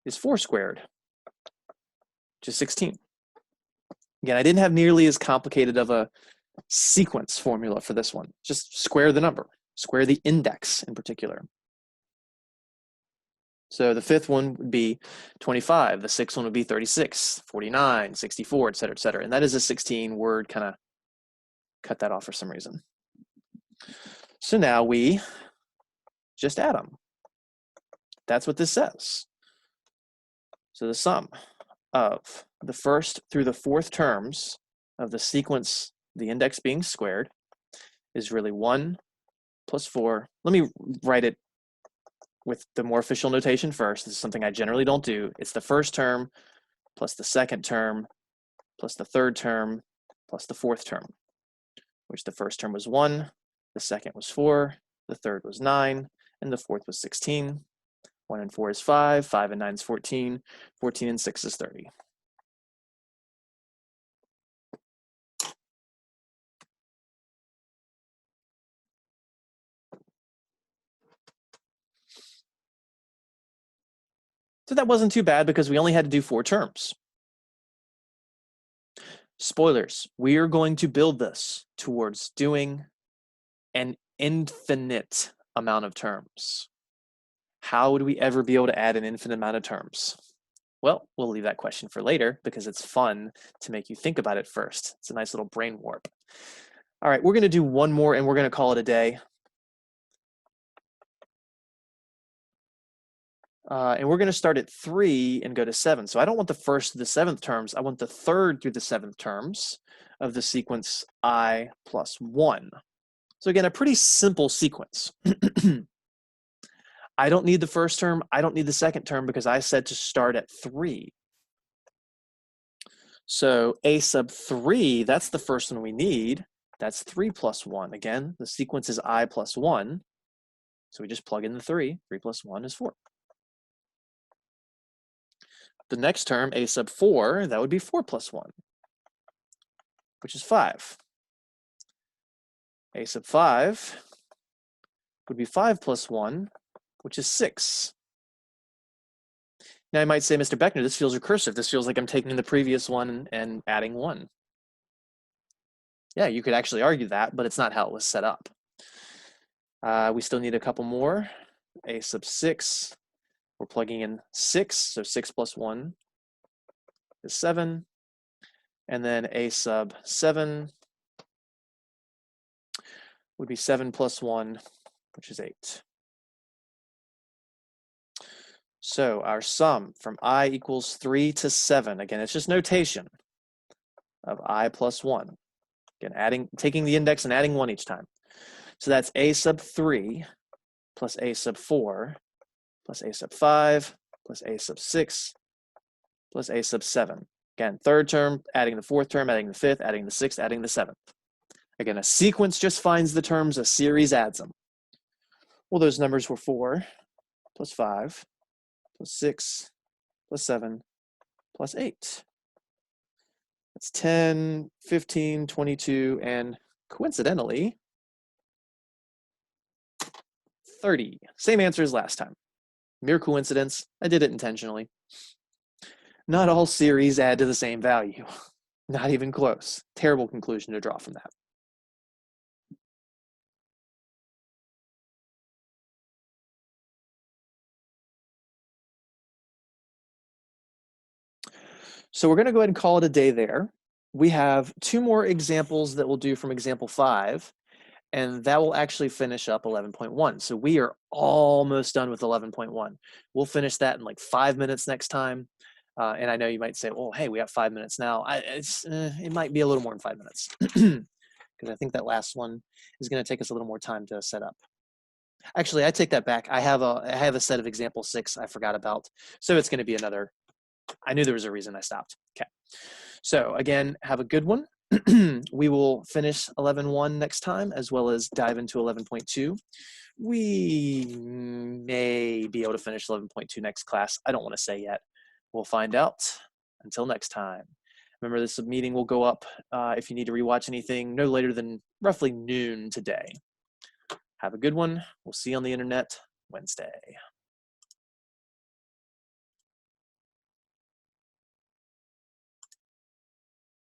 is 4 squared, which is 16. Again, I didn't have nearly as complicated of a sequence formula for this one. Just square the number, square the index in particular. So the fifth one would be 25. The sixth one would be 36, 49, 64, et cetera, et cetera. And that is a 16 word, kind of cut that off for some reason. So now we just add them. That's what this says. So the sum of the first through the fourth terms of the sequence, the index being squared, is really 1 plus 4. Let me write it with the more official notation first. This is something I generally don't do. It's the first term plus the second term plus the third term plus the fourth term, which the first term was 1, the second was 4, the third was 9, and the fourth was 16. 1 and 4 is 5, 5 and 9 is 14, 14 and 6 is 30. So that wasn't too bad because we only had to do 4 terms. Spoilers, we are going to build this towards doing an infinite amount of terms. How would we ever be able to add an infinite amount of terms? Well, we'll leave that question for later because it's fun to make you think about it first. It's a nice little brain warp. All right, we're going to do one more and we're going to call it a day. And we're going to start at 3 and go to 7. So I don't want the first to the 7th terms. I want the third through the 7th terms of the sequence I plus 1. So again, a pretty simple sequence. I don't need the first term. I don't need the second term because I said to start at 3. So a sub 3, that's the first one we need. That's 3 plus 1. Again, the sequence is I plus 1. So we just plug in the 3. 3 plus 1 is 4. The next term, a sub 4, that would be 4 plus 1, which is 5. A sub 5 would be 5 plus 1, which is 6. Now I might say, Mr. Beckner, this feels recursive. This feels like I'm taking the previous one and adding 1. Yeah, you could actually argue that, but it's not how it was set up. We still need a couple more. A sub 6, we're plugging in 6, so 6 plus 1 is 7. And then a sub 7 would be 7 plus 1, which is 8. So our sum from I equals 3 to 7, again, it's just notation of I plus 1. Again, taking the index and adding 1 each time. So that's a sub 3 plus a sub 4 plus a sub 5 plus a sub 6 plus a sub 7. Again, third term, adding the fourth term, adding the fifth, adding the sixth, adding the seventh. Again, a sequence just finds the terms, a series adds them. Well, those numbers were 4 plus 5 plus 6 plus 7 plus 8. That's 10, 15, 22, and coincidentally, 30. Same answer as last time. Mere coincidence. I did it intentionally. Not all series add to the same value. Not even close. Terrible conclusion to draw from that. So we're going to go ahead and call it a day there. We have 2 more examples that we'll do from example 5, and that will actually finish up 11.1. So we are almost done with 11.1. We'll finish that in like 5 minutes next time. And I know you might say, well, hey, we have 5 minutes now. It might be a little more than 5 minutes. because I think that last one is going to take us a little more time to set up. Actually, I take that back. I have a set of example 6 I forgot about. So it's going to be another. I knew there was a reason I stopped. Okay. So again, have a good one. We will finish 11.1 next time, as well as dive into 11.2. We may be able to finish 11.2 next class. I don't want to say yet. We'll find out. Until next time. Remember, this meeting will go up if you need to rewatch anything no later than roughly noon today. Have a good one. We'll see you on the internet Wednesday.